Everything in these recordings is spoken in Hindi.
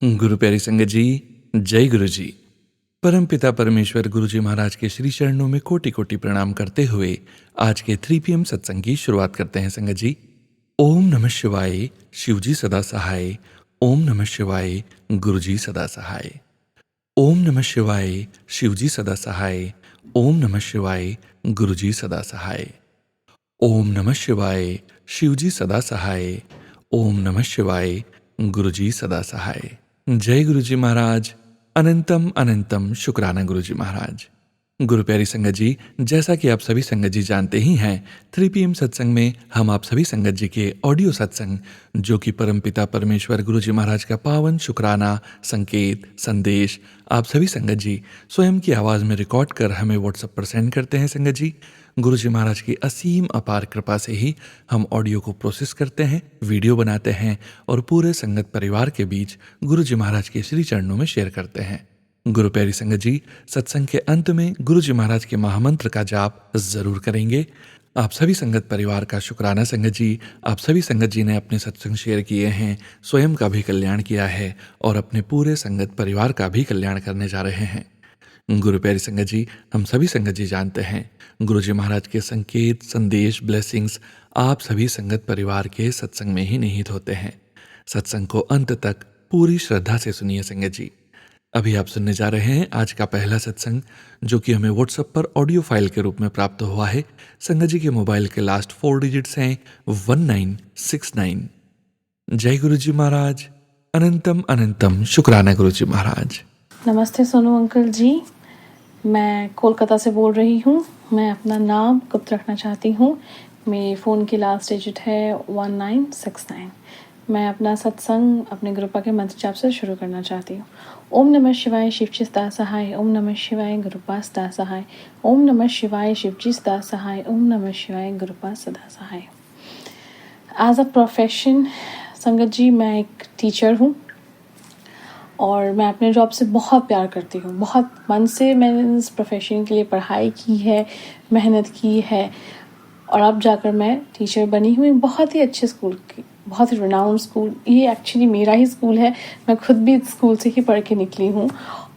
गुरु प्यारी संगत जी, जय गुरु जी। परम पिता परमेश्वर गुरु जी महाराज के श्री चरणों में कोटि कोटि प्रणाम करते हुए आज के 3 PM सत्संग की शुरुआत करते हैं संगत जी। ओम नमः शिवाय, शिव जी सदा सहाय। ओम नमः शिवाय, गुरु जी सदा सहाय। ओम नमः शिवाय, शिव जी सदा सहाय। ओम नमः शिवाय, गुरु जी सदा सहाय। ओम नमः शिवाय, शिव जी सदा सहाय। ओम नमः शिवाय, गुरु जी सदा सहाय। जय गुरु जी महाराज। अनंतम अनंतम शुक्राना गुरु जी महाराज। गुरु प्यारी संगत जी, जैसा कि आप सभी संगत जी जानते ही हैं, 3 PM सत्संग में हम आप सभी संगत जी के ऑडियो सत्संग, जो कि परमपिता परमेश्वर गुरु जी महाराज का पावन शुक्राना संकेत संदेश आप सभी संगत जी स्वयं की आवाज़ में रिकॉर्ड कर हमें व्हाट्सएप पर सेंड करते हैं संगत जी। गुरु जी महाराज की असीम अपार कृपा से ही हम ऑडियो को प्रोसेस करते हैं, वीडियो बनाते हैं और पूरे संगत परिवार के बीच गुरु जी महाराज के श्री चरणों में शेयर करते हैं। गुरु प्यारी संगत जी, सत्संग के अंत में गुरु जी महाराज के महामंत्र का जाप जरूर करेंगे। आप सभी संगत परिवार का शुक्राना संगत जी। आप सभी संगत जी ने अपने सत्संग शेयर किए हैं, स्वयं का भी कल्याण किया है और अपने पूरे संगत परिवार का भी कल्याण करने जा रहे हैं। गुरु प्यारी संगत जी, हम सभी संगत जी जानते हैं, गुरु जी महाराज के संकेत संदेश ब्लेसिंग्स आप सभी संगत परिवार के सत्संग में ही निहित होते हैं। सत्संग को अंत तक पूरी श्रद्धा से सुनिए संगत जी। अभी आप सुनने जा रहे हैं आज का पहला सत्संग, जो कि हमें व्हाट्सएप पर ऑडियो फाइल के रूप में प्राप्त हुआ है। संगत जी के मोबाइल के लास्ट 4 डिजिट्स हैं 1969। जय गुरु जी महाराज। अनंतम अनंतम शुक्राना गुरु जी महाराज। नमस्ते सोनू अंकल जी, मैं कोलकाता से बोल रही हूँ। मैं अपना नाम गुप्त रखना चाहती हूँ। मेरे फ़ोन की लास्ट डिजिट है 1969। मैं अपना सत्संग अपने गुरुपा के मंत्र जाप से शुरू करना चाहती हूँ। ओम नमः शिवाय, शिवजी सदा सहाय। ओम नमः शिवाय, गुरुपा सदा सहाय। ओम नमः शिवाय, शिवजी सदा सहाय। ओम नमः शिवाय, गुरुपा सदा सहाय। एज अ प्रोफेशन संगत जी, मैं एक टीचर हूँ और मैं अपने जॉब से बहुत प्यार करती हूँ। बहुत मन से मैंने इस प्रोफेशन के लिए पढ़ाई की है, मेहनत की है और अब जाकर मैं टीचर बनी हुई। बहुत ही अच्छे स्कूल की, बहुत ही रिनाउंड स्कूल। ये एक्चुअली मेरा ही स्कूल है। मैं खुद भी इस स्कूल से ही पढ़ के निकली हूँ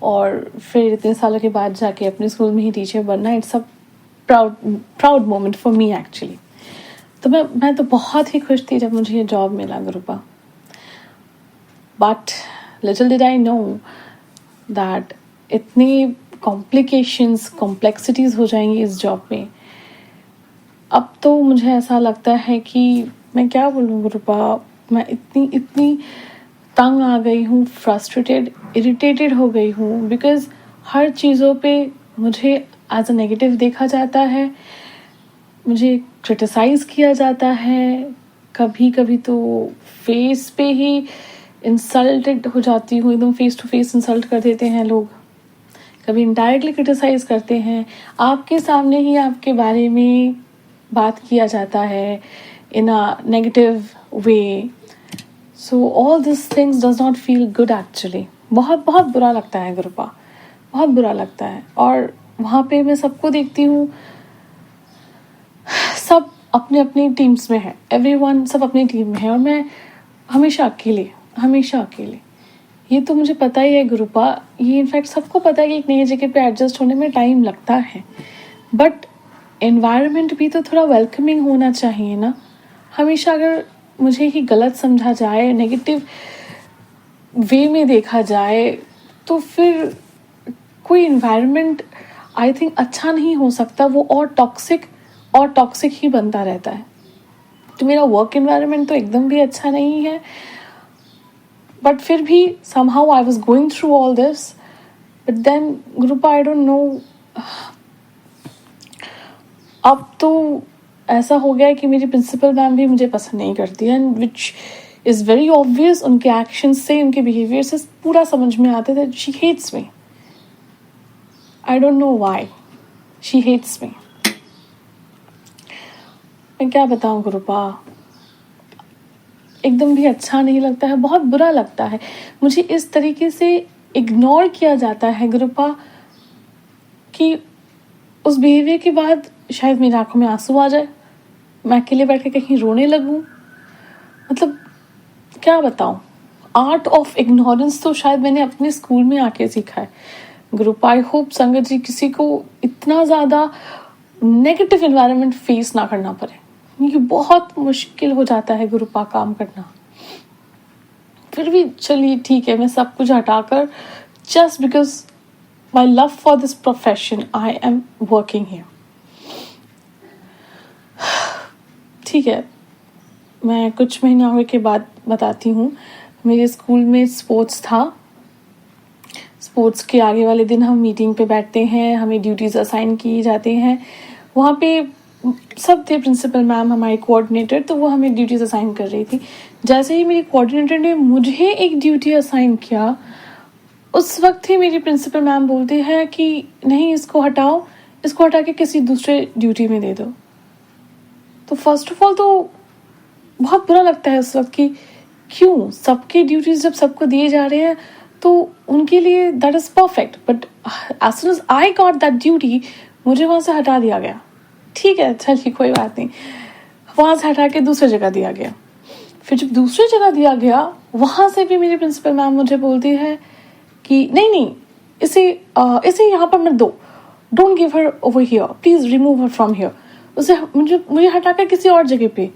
और फिर इतने सालों के बाद जाके अपने स्कूल में ही टीचर बनना, it's a proud moment for me actually. तो मैं तो बहुत ही खुश थी जब मुझे ये जॉब मिला गुरुपा। But little did I know that इतनी कॉम्प्लेक्सिटीज़ हो जाएंगी इस जॉब में। अब तो मुझे ऐसा लगता है कि मैं क्या बोलूँ गुरुपा, मैं इतनी तंग आ गई हूँ, फ्रस्ट्रेटेड, इरिटेटेड हो गई हूँ, बिकॉज़ हर चीज़ों पे मुझे एज अ नेगेटिव देखा जाता है, मुझे क्रिटिसाइज़ किया जाता है। कभी कभी तो फेस पे ही इंसल्टेड हो जाती हूँ, एकदम फेस टू फेस इंसल्ट कर देते हैं लोग। कभी इनडायरेक्टली क्रिटिसाइज करते हैं, आपके सामने ही आपके बारे में बात किया जाता है in a negative way. So all this things does not feel good actually. बहुत बहुत बुरा लगता है गुरुपा, बहुत बुरा लगता है। और वहाँ पे मैं सबको देखती हूँ, सब अपने अपनी टीम्स में है, एवरीवन सब अपनी टीम में है और मैं हमेशा अकेले। ये तो मुझे पता ही है गुरुपा, ये इनफैक्ट सबको पता है कि एक नई जगह पे एडजस्ट होने में टाइम लगता है। बट एनवायरनमेंट भी तो थोड़ा वेलकमिंग होना चाहिए ना। हमेशा अगर मुझे ही गलत समझा जाए, नेगेटिव वे में देखा जाए, तो फिर कोई इन्वायरमेंट आई थिंक अच्छा नहीं हो सकता। वो और टॉक्सिक ही बनता रहता है। तो मेरा वर्क एनवायरनमेंट तो एकदम भी अच्छा नहीं है, बट फिर भी somehow I was going through all this. But then Gurupa, I don't know, अब तो ऐसा हो गया है कि मेरी प्रिंसिपल मैम भी मुझे पसंद नहीं करती है, and which is very obvious. उनके एक्शंस से, उनके बिहेवियर से पूरा समझ में आते थे। She hates me, I don't know why she hates me. मैं क्या बताऊँ गुरुपा, एकदम भी अच्छा नहीं लगता है, बहुत बुरा लगता है। मुझे इस तरीके से इग्नोर किया जाता है गुरुपा कि उस बिहेवियर के बाद शायद मेरी आंखों में आंसू आ जाए, मैं अकेले बैठ के कहीं रोने लगूं। मतलब क्या बताऊं, आर्ट ऑफ इग्नोरेंस तो शायद मैंने अपने स्कूल में आके सीखा है। ग्रुप, आई होप संगत जी किसी को इतना ज़्यादा नेगेटिव एनवायरनमेंट फेस ना करना पड़े, क्योंकि बहुत मुश्किल हो जाता है ग्रुपा काम करना। फिर भी चलिए ठीक है, मैं सब कुछ हटाकर just because my love for this profession I am working here. ठीक है, मैं कुछ महीनों के बाद बताती हूँ। मेरे स्कूल में स्पोर्ट्स था। स्पोर्ट्स के आगे वाले दिन हम मीटिंग पे बैठते हैं, हमें ड्यूटीज़ असाइन किए जाते हैं। वहाँ पे सब थे, प्रिंसिपल मैम हमारी कोऑर्डिनेटर, तो वो हमें ड्यूटीज़ असाइन कर रही थी। जैसे ही मेरी कोऑर्डिनेटर ने मुझे एक ड्यूटी असाइन किया, उस वक्त ही मेरी प्रिंसिपल मैम बोलती है कि नहीं, इसको हटाओ, इसको हटा के किसी दूसरे ड्यूटी में दे दो। तो फर्स्ट ऑफ ऑल तो बहुत बुरा लगता है उस वक्त कि क्यों सबके ड्यूटीज जब सबको दिए जा रहे हैं तो उनके लिए that is perfect, but as soon as I got that duty मुझे वहाँ से हटा दिया गया। ठीक है, चलिए कोई बात नहीं, वहाँ से हटा के दूसरी जगह दिया गया। फिर जब दूसरी जगह दिया गया, वहाँ से भी मेरी प्रिंसिपल मैम मुझे बोलती है कि नहीं नहीं, इसे यहाँ पर मत दो, don't give her over here, please remove her from here. उसे मुझे हटा कर किसी और जगह पे।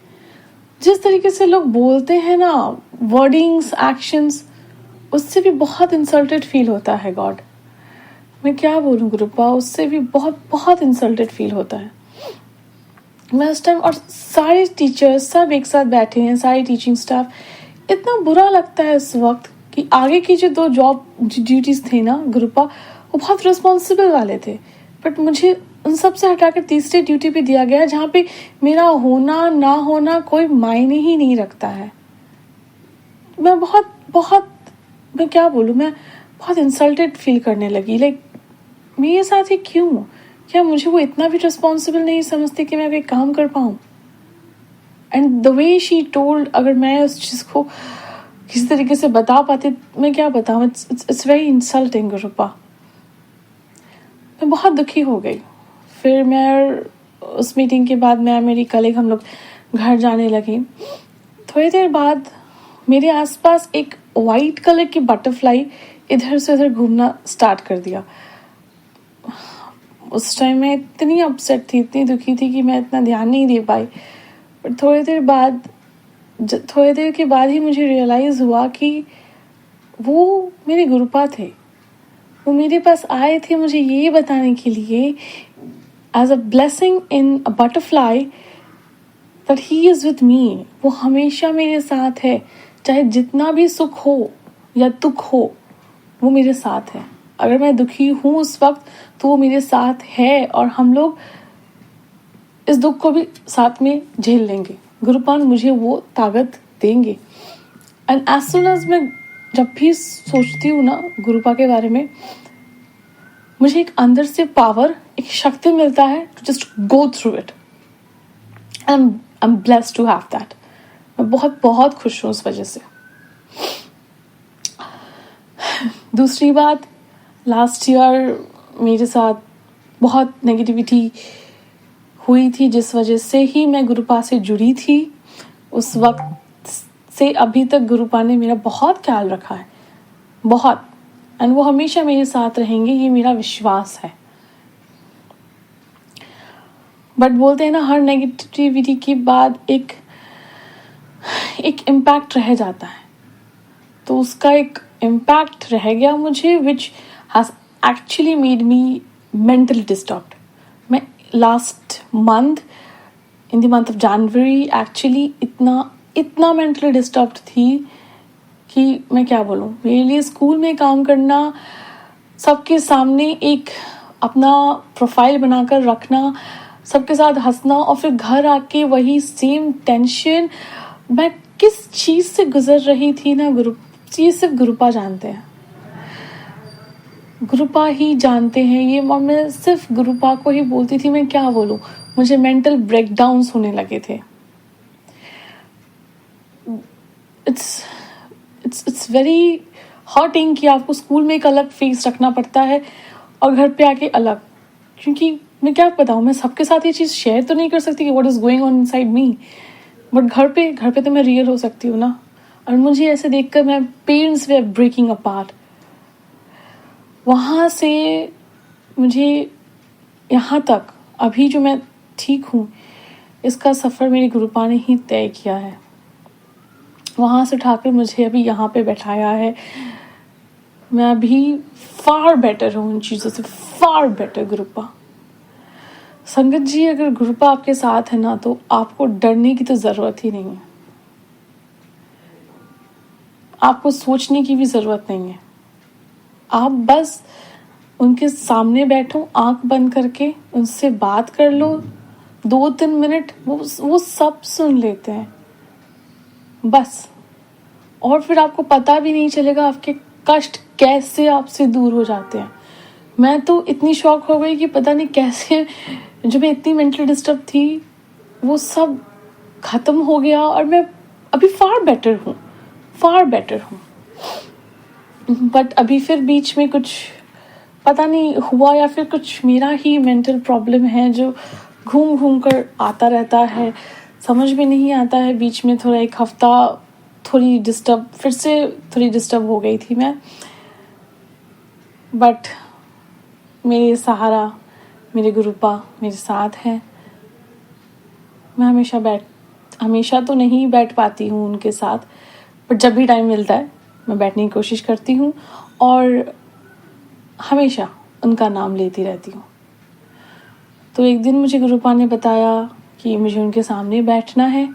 जिस तरीके से लोग बोलते हैं ना, वर्डिंग्स, एक्शंस, उससे भी बहुत इंसल्टेड फील होता है। गॉड, मैं क्या बोलूँ गुरुपा, उससे भी बहुत बहुत इंसल्टेड फील होता है। मैं उस टाइम, और सारे टीचर्स सब एक साथ बैठे हैं, सारी टीचिंग स्टाफ, इतना बुरा लगता है उस वक्त कि आगे की जो 2 जॉब ड्यूटीज़ थे ना गुरुपा, वो बहुत रिस्पॉन्सिबल वाले थे, बट मुझे उन सब से हटाकर तीसरी ड्यूटी पे दिया गया, जहाँ पे मेरा होना ना होना कोई मायने ही नहीं रखता है। मैं मैं क्या बोलूँ, मैं बहुत इंसल्टेड फील करने लगी। लाइक मेरे साथ ही क्यों? क्या मुझे वो इतना भी रिस्पॉन्सिबल नहीं समझते कि मैं कोई काम कर पाऊँ? And the way she told, अगर मैं उस चीज़ को किसी तरीके से बता पाती, मैं क्या बताऊँ, इट्स वेरी इंसल्टिंग गुरुपा। मैं बहुत दुखी हो गई। फिर मैं उस मीटिंग के बाद मेरी कलीग, हम लोग घर जाने लगी। थोड़ी देर बाद मेरे आसपास एक वाइट कलर की बटरफ्लाई इधर से उधर घूमना स्टार्ट कर दिया। उस टाइम मैं इतनी अपसेट थी, इतनी दुखी थी कि मैं इतना ध्यान नहीं दे पाई। पर थोड़ी देर के बाद ही मुझे रियलाइज़ हुआ कि वो मेरे गुरुपा थे। वो मेरे पास आए थे मुझे ये बताने के लिए, as a blessing in a butterfly, that he is with me. वो हमेशा मेरे साथ है, चाहे जितना भी सुख हो या दुख हो, वो मेरे साथ है। अगर मैं दुखी हूँ उस वक्त तो वो मेरे साथ है, और हम लोग इस दुख को भी साथ में झेल लेंगे। गुरुपान मुझे वो ताकत देंगे। एंड एज सुन एज मैं जब भी सोचती हूँ ना गुरुपा के बारे में, मुझे एक अंदर से पावर, एक शक्ति मिलता है to just go through it. I am blessed to have that. मैं बहुत बहुत खुश हूँ उस वजह से। दूसरी बात, लास्ट ईयर मेरे साथ बहुत नेगेटिविटी हुई थी, जिस वजह से ही मैं गुरुपा से जुड़ी थी। उस वक्त से अभी तक गुरुपा ने मेरा बहुत ख्याल रखा है, बहुत, एंड वो हमेशा मेरे साथ रहेंगे, ये मेरा विश्वास है। बट बोलते हैं ना, हर नेगेटिविटी के बाद एक इम्पैक्ट रह जाता है। तो उसका एक इम्पैक्ट रह गया मुझे, which has actually made me mentally disturbed. मैं last month, in the month of January, actually इतना मेंटली डिस्टर्ब्ड थी कि मैं क्या बोलूँ। मेरे लिए स्कूल में काम करना, सबके सामने एक अपना प्रोफाइल बनाकर रखना, सबके साथ हंसना, और फिर घर आके वही सेम टेंशन, मैं किस चीज़ से गुजर रही थी ना, ये सिर्फ गुरुपा जानते हैं, गुरुपा ही जानते हैं ये। और मैं सिर्फ गुरुपा को ही बोलती थी, मैं क्या बोलूँ, मुझे मेंटल ब्रेकडाउन्स होने लगे थे। इट्स वेरी हर्टिंग कि आपको स्कूल में एक अलग फेस रखना पड़ता है और घर पे आके अलग। क्योंकि मैं क्या बताऊँ, मैं सबके साथ ये चीज़ शेयर तो नहीं कर सकती कि what is going on inside me, but घर पे तो मैं रियल हो सकती हूँ ना। और मुझे ऐसे देखकर मैं पेरेंट्स वे ब्रेकिंग अपार्ट। वहाँ से मुझे यहाँ तक अभी जो मैं ठीक हूँ, इसका सफ़र मेरी गुरुपा ने ही तय किया है। वहाँ से उठाकर मुझे अभी यहाँ पे बैठाया है। मैं अभी फार बेटर हूँ, इन चीज़ों से फार बेटर गुरुपा। संगत जी, अगर गुरुपा आपके साथ है ना, तो आपको डरने की तो ज़रूरत ही नहीं है। आपको सोचने की भी ज़रूरत नहीं है। आप बस उनके सामने बैठो, आंख बंद करके उनसे बात कर लो 2-3 मिनट, वो सब सुन लेते हैं बस। और फिर आपको पता भी नहीं चलेगा आपके कष्ट कैसे आपसे दूर हो जाते हैं। मैं तो इतनी शॉक हो गई कि पता नहीं कैसे जो मैं इतनी मेंटली डिस्टर्ब थी वो सब ख़त्म हो गया और मैं अभी फार बेटर हूँ। बट अभी फिर बीच में कुछ पता नहीं हुआ, या फिर कुछ मेरा ही मेंटल प्रॉब्लम है जो घूम घूम कर आता रहता है, समझ में नहीं आता है। बीच में थोड़ा एक हफ्ता फिर से थोड़ी डिस्टर्ब हो गई थी मैं। बट मेरे सहारा, मेरे गुरुपा मेरे साथ हैं। मैं हमेशा तो नहीं बैठ पाती हूँ उनके साथ, बट जब भी टाइम मिलता है मैं बैठने की कोशिश करती हूँ और हमेशा उनका नाम लेती रहती हूँ। तो एक दिन मुझे गुरुपा ने बताया कि मुझे उनके सामने बैठना है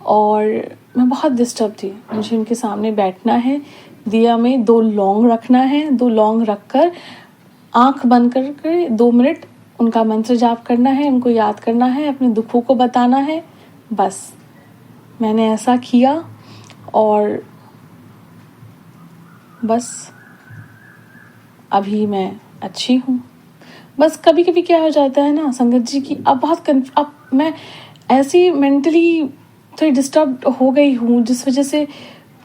और मैं बहुत डिस्टर्ब थी। मुझे उनके सामने बैठना है, दिया में 2 लौंग रखना है, 2 लौंग रखकर आंख बंद कर 2 मिनट उनका मंत्र जाप करना है, उनको याद करना है, अपने दुखों को बताना है। बस मैंने ऐसा किया और बस अभी मैं अच्छी हूँ। बस कभी कभी क्या हो जाता है ना संगत जी की अब मैं ऐसी मेंटली थोड़ी डिस्टर्ब हो गई हूँ, जिस वजह से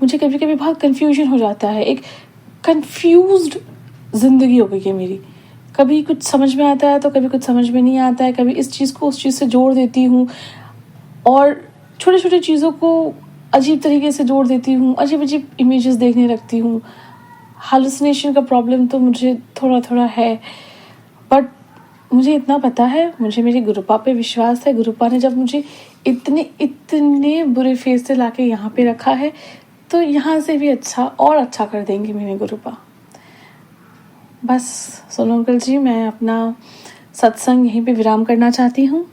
मुझे कभी कभी बहुत कंफ्यूजन हो जाता है। एक कंफ्यूज्ड ज़िंदगी हो गई है मेरी। कभी कुछ समझ में आता है तो कभी कुछ समझ में नहीं आता है। कभी इस चीज़ को उस चीज़ से जोड़ देती हूँ और छोटे छोटे चीज़ों को अजीब तरीके से जोड़ देती हूँ, अजीब अजीब इमेजेस देखने लगती हूँ। हालुसिनेशन का प्रॉब्लम तो मुझे थोड़ा थोड़ा है, बट मुझे इतना पता है, मुझे मेरे गुरुपा पे विश्वास है। गुरुपा ने जब मुझे इतने बुरे फेस से लाके यहाँ पे रखा है, तो यहाँ से भी अच्छा कर देंगे मेरे गुरुपा। बस सोनू अंकल जी, मैं अपना सत्संग यहीं पे विराम करना चाहती हूँ।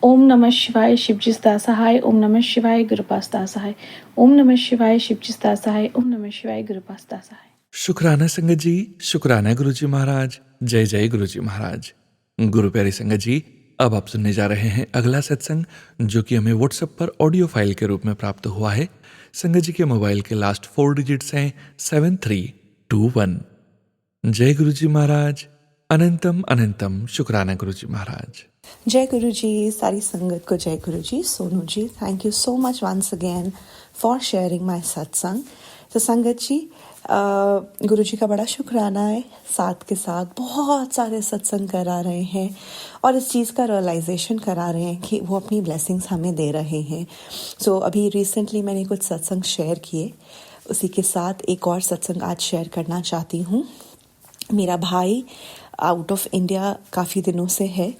ओम नमः शिवाय, शिवजी सदा सहाय। ओम नमः शिवाय, गुरुपा सदा सहाय। ओम नमः शिवाय, शिवजी सदा सहाय। ओम नमः शिवाय, गुरुपा सदा सहाय। शुक्राना संगत जी, शुक्राना गुरुजी महाराज। जय जय गुरुजी महाराज। गुरु प्यारी संगत जी, अब आप सुनने जा रहे हैं अगला सत्संग, जो कि हमें व्हाट्सएप पर ऑडियो फाइल के रूप में प्राप्त हुआ है। संगत जी के मोबाइल के लास्ट 4 डिजिट्स हैं 7321। जय गुरुजी महाराज। अनंतम अनंतम शुक्राना गुरुजी महाराज। जय गुरु जी, सारी संगत को जय गुरु जी। Sonu ji, thank you so much once again for sharing my satsang. तो संगत जी, गुरु जी का बड़ा शुक्राना है, साथ के साथ बहुत सारे सत्संग करा रहे हैं और इस चीज़ का रियलाइजेशन करा रहे हैं कि वो अपनी ब्लेसिंग्स हमें दे रहे हैं। सो अभी रिसेंटली मैंने कुछ सत्संग शेयर किए, उसी के साथ एक और सत्संग आज शेयर करना चाहती हूँ। मेरा भाई आउट ऑफ इंडिया काफ़ी दिनों से है,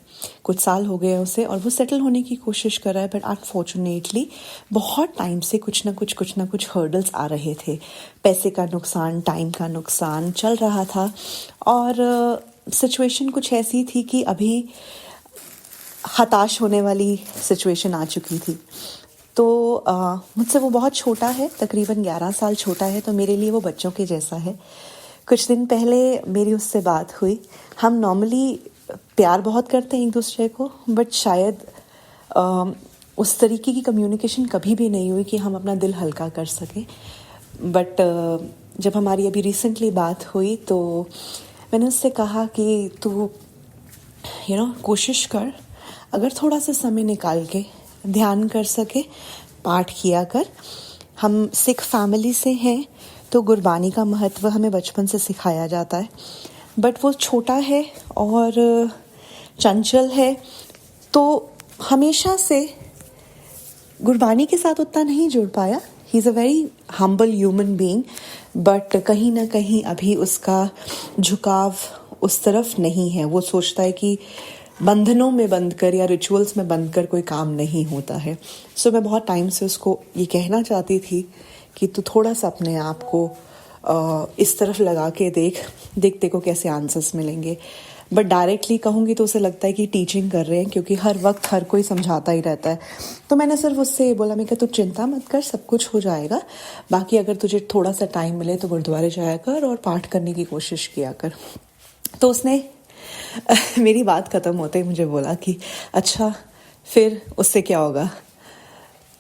कुछ साल हो गए उसे, और वो सेटल होने की कोशिश कर रहा है, बट अनफॉर्चुनेटली बहुत टाइम से कुछ ना कुछ हर्डल्स आ रहे थे। पैसे का नुकसान, टाइम का नुकसान चल रहा था और सिचुएशन कुछ ऐसी थी कि अभी हताश होने वाली सिचुएशन आ चुकी थी। तो मुझसे वो बहुत छोटा है, तकरीबन 11 साल छोटा है, तो मेरे लिए वो बच्चों के जैसा है। कुछ दिन पहले मेरी उससे बात हुई। हम नॉर्मली प्यार बहुत करते हैं एक दूसरे को, बट शायद उस तरीके की कम्युनिकेशन कभी भी नहीं हुई कि हम अपना दिल हल्का कर सकें। बट जब हमारी अभी रिसेंटली बात हुई तो मैंने उससे कहा कि तू कोशिश कर, अगर थोड़ा सा समय निकाल के ध्यान कर सके, पाठ किया कर। हम सिख फैमिली से हैं तो गुरबानी का महत्व हमें बचपन से सिखाया जाता है, बट वो छोटा है और चंचल है, तो हमेशा से गुरबानी के साथ उतना नहीं जुड़ पाया। He is a very humble human being, but कहीं ना कहीं अभी उसका झुकाव उस तरफ नहीं है. वो सोचता है कि बंधनों में बंधकर या रिचुअल्स में बंधकर कोई काम नहीं होता है. सो मैं बहुत टाइम से उसको ये कहना चाहती थी कि तू थोड़ा सा अपने आप को इस तरफ लगा के देखते को कैसे आंसर्स मिलेंगे. बट डायरेक्टली कहूँगी तो उसे लगता है कि टीचिंग कर रहे हैं, क्योंकि हर वक्त हर कोई समझाता ही रहता है. तो मैंने सिर्फ उससे बोला, मैं तू चिंता मत कर, सब कुछ हो जाएगा. बाकी अगर तुझे थोड़ा सा टाइम मिले तो गुरुद्वारे जाया कर और पाठ करने की कोशिश किया कर. तो उसने मेरी बात ख़त्म होते ही मुझे बोला कि अच्छा फिर उससे क्या होगा.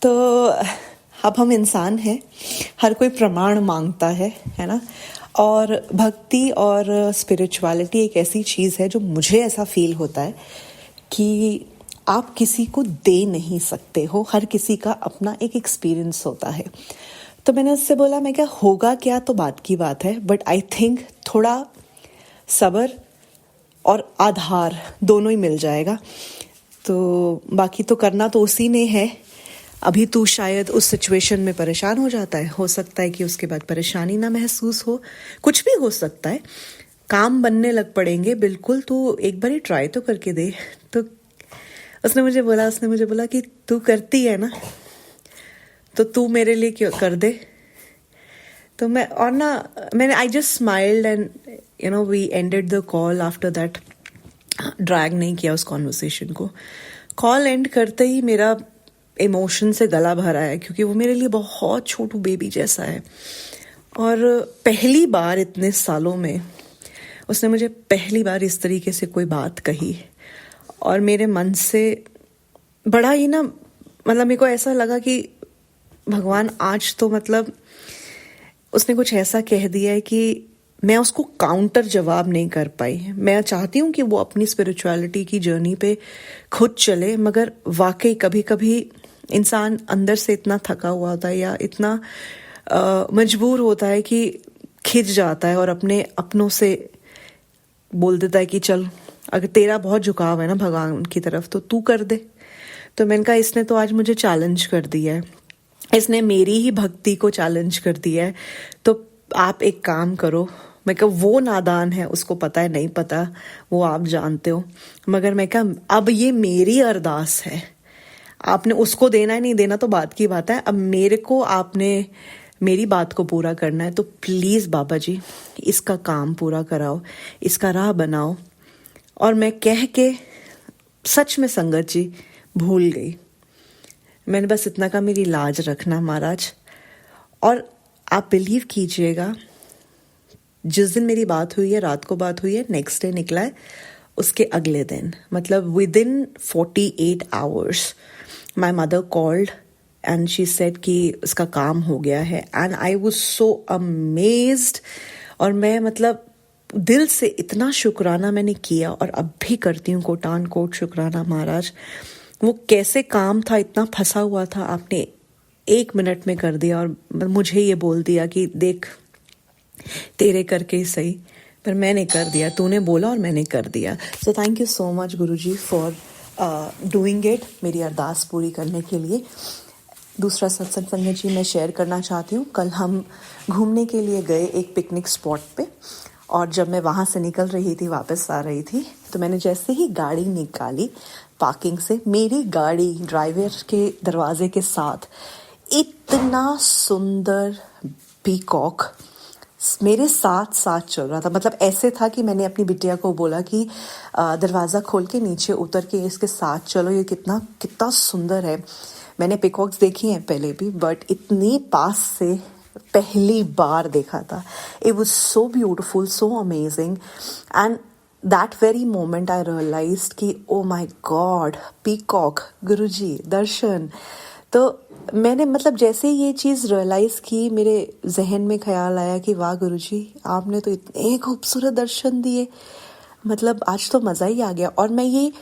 तो अब हम इंसान हैं, हर कोई प्रमाण मांगता है ना. और भक्ति और स्पिरिचुअलिटी एक ऐसी चीज़ है जो मुझे ऐसा फील होता है कि आप किसी को दे नहीं सकते हो. हर किसी का अपना एक एक्सपीरियंस होता है. तो मैंने उससे बोला, मैं क्या होगा क्या तो बात की बात है, बट आई थिंक थोड़ा सब्र और आधार दोनों ही मिल जाएगा. तो बाकी तो करना तो उसी ने है. अभी तू शायद उस सिचुएशन में परेशान हो जाता है, हो सकता है कि उसके बाद परेशानी ना महसूस हो, कुछ भी हो सकता है. काम बनने लग पड़ेंगे बिल्कुल. तो एक बार ही ट्राई तो करके दे. तो उसने मुझे बोला कि तू करती है ना, तो तू मेरे लिए क्यों कर दे. तो मैंने I just smiled and we ended the call after that. Drag नहीं किया उस कॉन्वर्सेशन को. कॉल एंड करते ही मेरा इमोशन से गला भरा है, क्योंकि वो मेरे लिए बहुत छोटू बेबी जैसा है. और पहली बार इतने सालों में उसने मुझे पहली बार इस तरीके से कोई बात कही, और मेरे मन से बड़ा ही मेरे को ऐसा लगा कि भगवान आज तो उसने कुछ ऐसा कह दिया है कि मैं उसको काउंटर जवाब नहीं कर पाई. मैं चाहती हूँ कि वो अपनी स्पिरिचुअलिटी की जर्नी पे खुद चले, मगर वाकई कभी कभी इंसान अंदर से इतना थका हुआ होता है या इतना मजबूर होता है कि खिंच जाता है और अपने अपनों से बोल देता है कि चल, अगर तेरा बहुत झुकाव है ना भगवान की तरफ तो तू कर दे. तो मैंने कहा इसने तो आज मुझे चैलेंज कर दिया है, इसने मेरी ही भक्ति को चैलेंज कर दिया है. तो आप एक काम करो. मैं कहा वो नादान है, उसको पता है नहीं पता वो आप जानते हो, मगर मैं कहा अब ये मेरी अरदास है. आपने उसको देना है नहीं देना तो बात की बात है, अब मेरे को आपने मेरी बात को पूरा करना है. तो प्लीज़ बाबा जी इसका काम पूरा कराओ, इसका राह बनाओ. और मैं कह के सच में संगत जी भूल गई. मैंने बस इतना कहा, मेरी लाज रखना महाराज. और आप बिलीव कीजिएगा, जिस दिन मेरी बात हुई है, रात को बात हुई है, नेक्स्ट डे निकला है, उसके अगले दिन with in 48 hours my mother called and she said कि उसका काम हो गया है. And I was so amazed. और मैं दिल से इतना शुक्राना मैंने किया, और अब भी करती हूँ कोटान कोट शुक्राना महाराज. वो कैसे काम था, इतना फंसा हुआ था, आपने 1 मिनट में कर दिया और मुझे ये बोल दिया कि देख तेरे करके ही सही, पर मैंने कर दिया. तूने बोला और मैंने कर दिया. So thank you so much Guruji for doing it, मेरी अरदास पूरी करने के लिए. दूसरा सत्संग संगत जी मैं शेयर करना चाहती हूँ. कल हम घूमने के लिए गए एक पिकनिक स्पॉट पे, और जब मैं वहाँ से निकल रही थी, वापस आ रही थी, तो मैंने जैसे ही गाड़ी निकाली पार्किंग से, मेरी गाड़ी ड्राइवर के दरवाजे के साथ इतना सुंदर पीकॉक मेरे साथ साथ चल रहा था. ऐसे था कि मैंने अपनी बिटिया को बोला कि दरवाज़ा खोल के नीचे उतर के इसके साथ चलो, ये कितना सुंदर है. मैंने पिकॉक्स देखी हैं पहले भी, बट इतनी पास से पहली बार देखा था. It was so beautiful, so amazing. And that very moment I realised कि oh my God, peacock, Guruji दर्शन. तो मैंने जैसे ये चीज़ रियलाइज़ की, मेरे जहन में ख्याल आया कि वाह गुरुजी, आपने तो इतने खूबसूरत दर्शन दिए. आज तो मज़ा ही आ गया. और मैं ये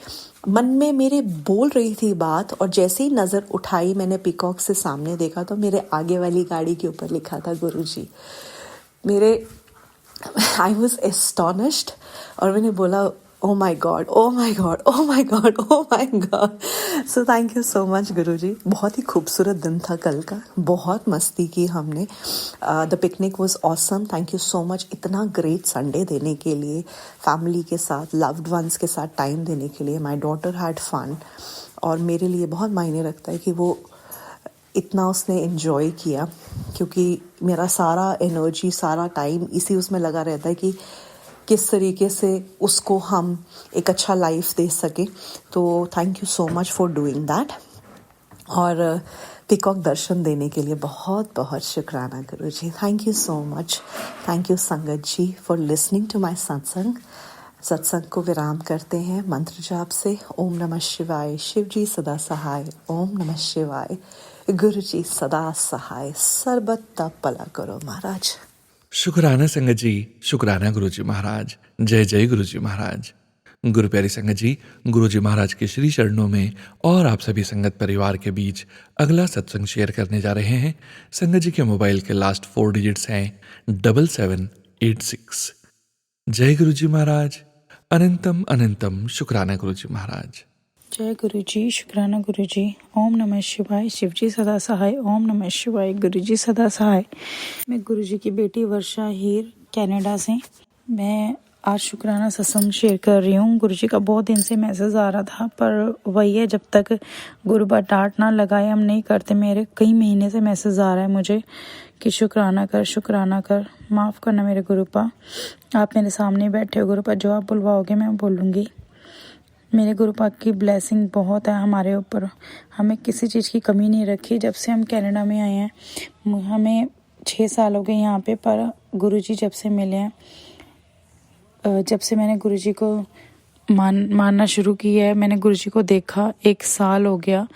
मन में मेरे बोल रही थी बात, और जैसे ही नज़र उठाई मैंने पीकॉक से सामने देखा तो मेरे आगे वाली गाड़ी के ऊपर लिखा था गुरुजी. I was astonished. और मैंने बोला Oh my God, oh my God, oh my God, oh my God. So thank you so much गुरुजी. बहुत ही खूबसूरत दिन था कल का, बहुत मस्ती की हमने. The picnic was awesome. Thank you so much. इतना great Sunday देने के लिए, family के साथ, loved ones के साथ time देने के लिए. My daughter had fun. और मेरे लिए बहुत मायने रखता है कि वो इतना उसने enjoy किया, क्योंकि मेरा सारा energy, सारा time इसी उसमें लगा रहता है कि किस तरीके से उसको हम एक अच्छा लाइफ दे सके. तो thank you so much for doing that. और पिकॉक दर्शन देने के लिए बहुत बहुत शुक्राना गुरुजी. Thank you so much. Thank you sangat ji for listening to my satsang. सत्संग को विराम करते हैं मंत्र जाप से. ओम नमः शिवाय. शिव जी सदा सहाय. ओम नमः शिवाय. गुरु जी सदा सहाय. सर्बत भला करो महाराज. शुक्राना संगत जी, शुक्राना गुरुजी महाराज. जय जय गुरुजी महाराज. गुरु प्यारी संगत जी, गुरुजी महाराज के श्री चरणों में और आप सभी संगत परिवार के बीच अगला सत्संग शेयर करने जा रहे हैं. संगत जी के मोबाइल के लास्ट 4 डिजिट्स हैं 7786. जय गुरुजी महाराज. अनंतम अनंतम शुक्राना गुरुजी महाराज. जय गुरु जी. शुक्राना गुरु जी. ओम नमः शिवाय. शिव जी सदा सहाय. ओम नमः शिवाय. गुरु जी सदा सहाय. मैं गुरु जी की बेटी वर्षा हीर कनाडा से. मैं आज शुक्राना सत्संग शेयर कर रही हूँ. गुरु जी का बहुत दिन से मैसेज आ रहा था, पर वही है, जब तक गुरु बा डांट ना लगाए हम नहीं करते. मेरे कई महीने से मैसेज आ रहा है मुझे कि शुक्राना कर, शुक्राना कर. माफ़ करना मेरे गुरुपा, आप मेरे सामने बैठे हो गुरुपा, जो आप बुलवाओगे मैं बोलूँगी. मेरे गुरुपा की ब्लेसिंग बहुत है हमारे ऊपर. हमें किसी चीज़ की कमी नहीं रखी. जब से हम कनाडा में आए हैं, हमें 6 साल हो गए यहाँ पे, पर गुरुजी जब से मिले हैं, जब से मैंने गुरुजी को मानना शुरू किया है, मैंने गुरुजी को देखा, 1 साल हो गया,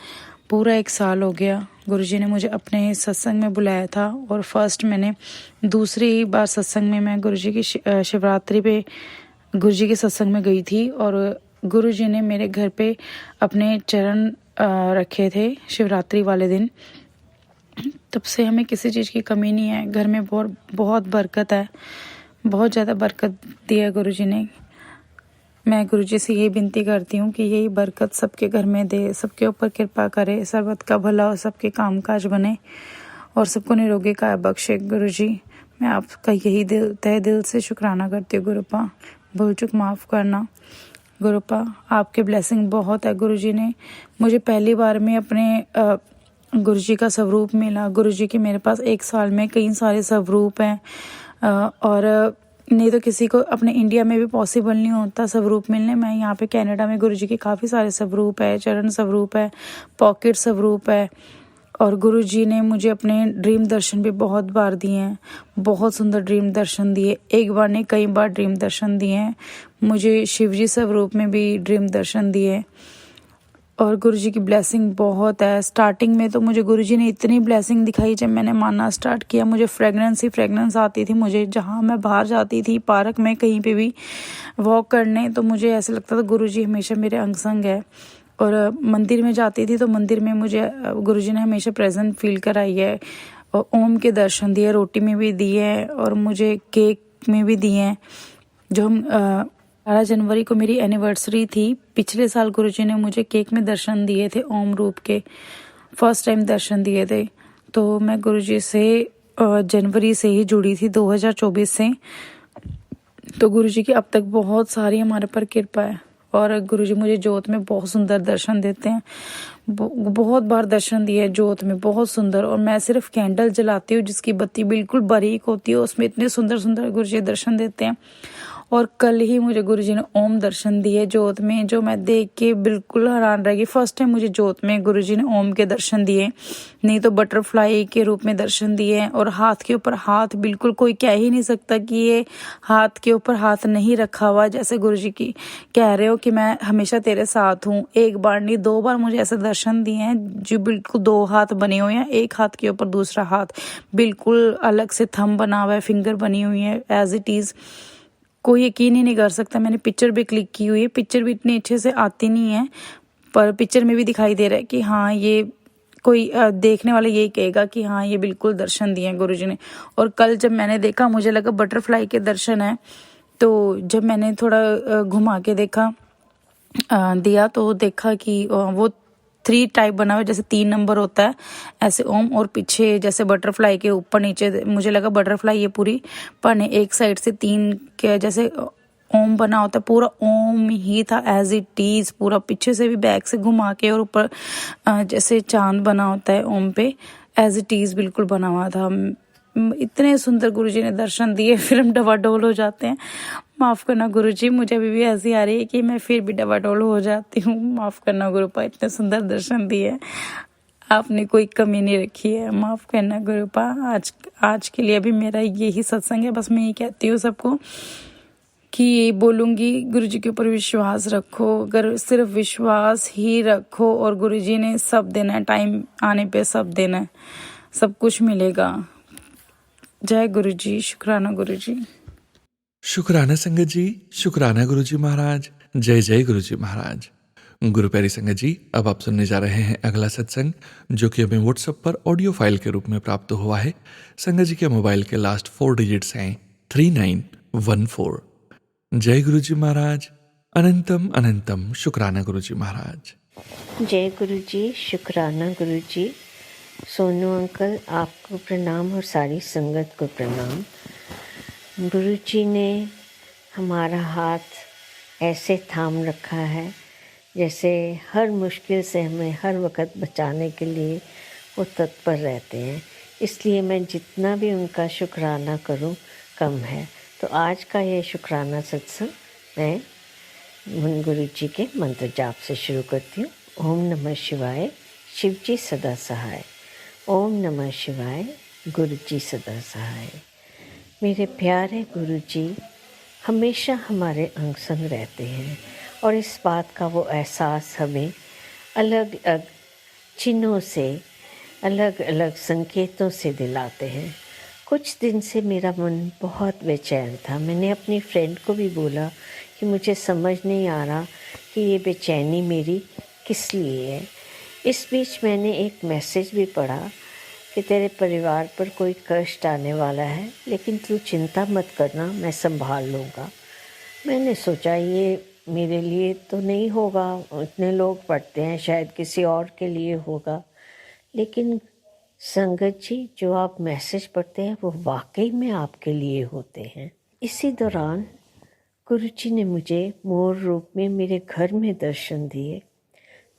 पूरा 1 साल हो गया. गुरुजी ने मुझे अपने सत्संग में बुलाया था, और दूसरी बार सत्संग में मैं गुरुजी की शिवरात्रि पे गुरुजी के सत्संग में गई थी, और गुरुजी ने मेरे घर पे अपने चरण रखे थे शिवरात्रि वाले दिन. तब से हमें किसी चीज़ की कमी नहीं है. घर में बहुत बरकत है, बहुत ज़्यादा बरकत दी है गुरुजी ने. मैं गुरुजी से यही विनती करती हूँ कि यही बरकत सबके घर में दे, सबके ऊपर कृपा करे, सर्वत का भला हो, सबके कामकाज बने और सबको निरोगी काया बख्शे. गुरुजी, मैं आपका यही तहे दिल से शुक्राना करती हूँ गुरुपा. भूल चूक माफ़ करना गुरुपा. आपके ब्लेसिंग बहुत है. गुरुजी ने मुझे पहली बार में अपने गुरुजी का स्वरूप मिला. गुरुजी के मेरे पास 1 साल में कई सारे स्वरूप हैं, और नहीं तो किसी को अपने इंडिया में भी पॉसिबल नहीं होता स्वरूप मिलने. मैं यहाँ पे कनाडा में गुरुजी के काफ़ी सारे स्वरूप है. चरण स्वरूप है, पॉकेट स्वरूप है, और गुरुजी ने मुझे अपने ड्रीम दर्शन भी बहुत बार दिए हैं. बहुत सुंदर ड्रीम दर्शन दिए. एक बार नहीं, कई बार ड्रीम दर्शन दिए हैं. मुझे शिवजी स्वरूप में भी ड्रीम दर्शन दिए, और गुरुजी की ब्लेसिंग बहुत है. स्टार्टिंग में तो मुझे गुरुजी ने इतनी ब्लेसिंग दिखाई, जब मैंने मानना स्टार्ट किया मुझे फ्रेगनेंस आती थी. मुझे जहाँ मैं बाहर जाती थी, पार्क में कहीं पे भी वॉक करने, तो मुझे ऐसा लगता था गुरुजी हमेशा मेरे अंग संग है. और मंदिर में जाती थी तो मंदिर में मुझे गुरुजी ने हमेशा प्रेजेंट फील कराई है. और ओम के दर्शन दिए, रोटी में भी दिए, और मुझे केक में भी दिए हैं. जो हम 18 जनवरी को मेरी एनिवर्सरी थी, पिछले साल गुरुजी ने मुझे केक में दर्शन दिए थे, ओम रूप के फर्स्ट टाइम दर्शन दिए थे. तो मैं गुरुजी से जनवरी से ही जुड़ी थी, 2024 से. तो गुरुजी की अब तक बहुत सारी हमारे पर कृपा है, और गुरुजी मुझे जोत में बहुत सुंदर दर्शन देते हैं. बहुत बार दर्शन दिए जोत में, बहुत सुंदर. और मैं सिर्फ कैंडल जलाती हूँ जिसकी बत्ती बिल्कुल बारीक होती है, उसमें इतने सुंदर सुंदर गुरुजी दर्शन देते हैं. और कल ही मुझे गुरुजी ने ओम दर्शन दिए जोत में, जो मैं देख के बिल्कुल हैरान रह गई. फर्स्ट टाइम मुझे जोत में गुरुजी ने ओम के दर्शन दिए, नहीं तो बटरफ्लाई के रूप में दर्शन दिए. और हाथ के ऊपर हाथ, बिल्कुल कोई कह ही नहीं सकता कि ये हाथ के ऊपर हाथ नहीं रखा हुआ, जैसे गुरुजी की कह रहे हो कि मैं हमेशा तेरे साथ हूँ. 1 बार नहीं, 2 बार मुझे ऐसे दर्शन दिए हैं जो बिल्कुल 2 हाथ बने हुए हैं, एक हाथ के ऊपर दूसरा हाथ बिल्कुल अलग से थंब बना हुआ है, फिंगर बनी हुई है एज इट इज. कोई यकीन ही नहीं कर सकता. मैंने पिक्चर भी क्लिक की हुई है. पिक्चर भी इतनी अच्छे से आती नहीं है, पर पिक्चर में भी दिखाई दे रहा है कि हाँ, ये कोई देखने वाला यही कहेगा कि हाँ, ये बिल्कुल दर्शन दिए हैं गुरुजी ने. और कल जब मैंने देखा, मुझे लगा बटरफ्लाई के दर्शन है, तो जब मैंने थोड़ा घुमा के देखा दिया तो देखा कि वो 3 टाइप बना हुआ है, जैसे 3 नंबर होता है ऐसे ओम, और पीछे जैसे बटरफ्लाई के ऊपर नीचे मुझे लगा बटरफ्लाई ये पूरी पर नहीं, एक साइड से 3 के जैसे ओम बना होता है, पूरा ओम ही था एज इट इज, पूरा पीछे से भी बैक से घुमा के, और ऊपर जैसे चांद बना होता है ओम पे एज इट इज बिल्कुल बना हुआ था। इतने सुंदर गुरुजी ने दर्शन दिए, फिर हम डवाडोल हो जाते हैं। माफ़ करना गुरुजी, मुझे अभी भी ऐसी आ रही है कि मैं फिर भी डवाडोल हो जाती हूँ। माफ़ करना गुरुपा, इतने सुंदर दर्शन दिए, आपने कोई कमी नहीं रखी है। माफ़ करना गुरुपा। आज के लिए भी मेरा यही सत्संग है। बस मैं ये कहती हूँ सबको कि ये बोलूँगी, गुरुजी के ऊपर विश्वास रखो। अगर सिर्फ विश्वास ही रखो, और गुरुजी ने सब देना है, टाइम आने पे सब देना है, सब कुछ मिलेगा। जय गुरुजी, शुक्राना गुरुजी। शुक्राना संगत जी, शुक्राना गुरुजी महाराज। जय जय गुरुजी महाराज। गुरु प्यारी संगत जी, अब आप सुनने जा रहे हैं अगला सत्संग, जो कि हमें व्हाट्सएप पर ऑडियो फाइल के रूप में प्राप्त हुआ है। संगत जी के मोबाइल के लास्ट 4 डिजिट्स हैं 3914। जय गुरुजी महाराज। अनंतम अनंतम शुक्राना गुरुजी महाराज। जय गुरुजी, शुक्राना गुरुजी। सोनू अंकल, आपको प्रणाम और सारी संगत को प्रणाम। गुरुजी ने हमारा हाथ ऐसे थाम रखा है जैसे हर मुश्किल से हमें हर वक्त बचाने के लिए वो तत्पर रहते हैं। इसलिए मैं जितना भी उनका शुक्राना करूं कम है। तो आज का ये शुक्राना सत्संग मैं गुरुजी के मंत्र जाप से शुरू करती हूँ। ओम नमः शिवाय, शिवजी सदा सहाय। ओम नमः शिवाय, गुरुजी सदा सहाय। मेरे प्यारे गुरुजी हमेशा हमारे अंग संग रहते हैं, और इस बात का वो एहसास हमें अलग अलग चिन्हों से, अलग अलग संकेतों से दिलाते हैं। कुछ दिन से मेरा मन बहुत बेचैन था। मैंने अपनी फ्रेंड को भी बोला कि मुझे समझ नहीं आ रहा कि ये बेचैनी मेरी किस लिए है। इस बीच मैंने एक मैसेज भी पढ़ा कि तेरे परिवार पर कोई कष्ट आने वाला है, लेकिन तू चिंता मत करना, मैं संभाल लूँगा। मैंने सोचा ये मेरे लिए तो नहीं होगा, इतने लोग पढ़ते हैं, शायद किसी और के लिए होगा। लेकिन संगत जी, जो आप मैसेज पढ़ते हैं वो वाकई में आपके लिए होते हैं। इसी दौरान गुरुजी ने मुझे मोर रूप में मेरे घर में दर्शन दिए।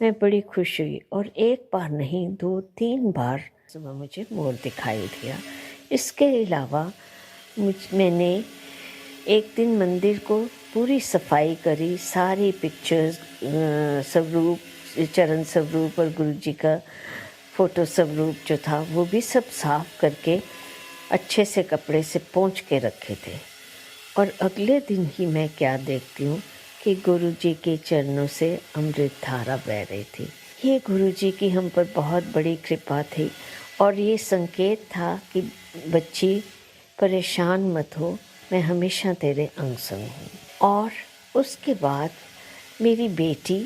मैं बड़ी खुश हुई, और एक बार नहीं 2-3 बार सुबह मुझे मोर दिखाई दिया। इसके अलावा मैंने एक दिन मंदिर को पूरी सफाई करी, सारी पिक्चर्स, स्वरूप, चरण स्वरूप और गुरुजी का फ़ोटो स्वरूप जो था वो भी सब साफ करके अच्छे से कपड़े से पोंछ के रखे थे। और अगले दिन ही मैं क्या देखती हूँ कि गुरुजी के चरणों से अमृत धारा बह रही थी। ये गुरुजी की हम पर बहुत बड़ी कृपा थी, और ये संकेत था कि बच्ची परेशान मत हो, मैं हमेशा तेरे अंग संग हूँ। और उसके बाद मेरी बेटी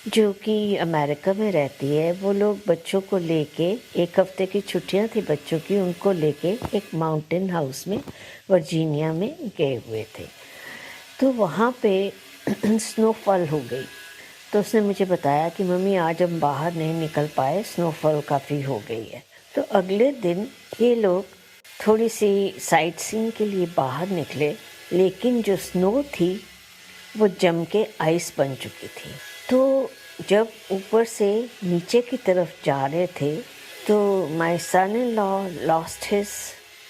जो कि अमेरिका में रहती है, वो लोग बच्चों को लेके, 1 हफ्ते की छुट्टियां थी बच्चों की, उनको लेके एक माउंटेन हाउस में वर्जीनिया में गए हुए थे। तो वहाँ पे स्नोफॉल हो गई। तो उसने मुझे बताया कि मम्मी आज हम बाहर नहीं निकल पाए, स्नोफॉल काफ़ी हो गई है। तो अगले दिन ये लोग थोड़ी सी साइट सीइंग के लिए बाहर निकले, लेकिन जो स्नो थी वो जम के आइस बन चुकी थी। तो जब ऊपर से नीचे की तरफ जा रहे थे तो my son in law lost his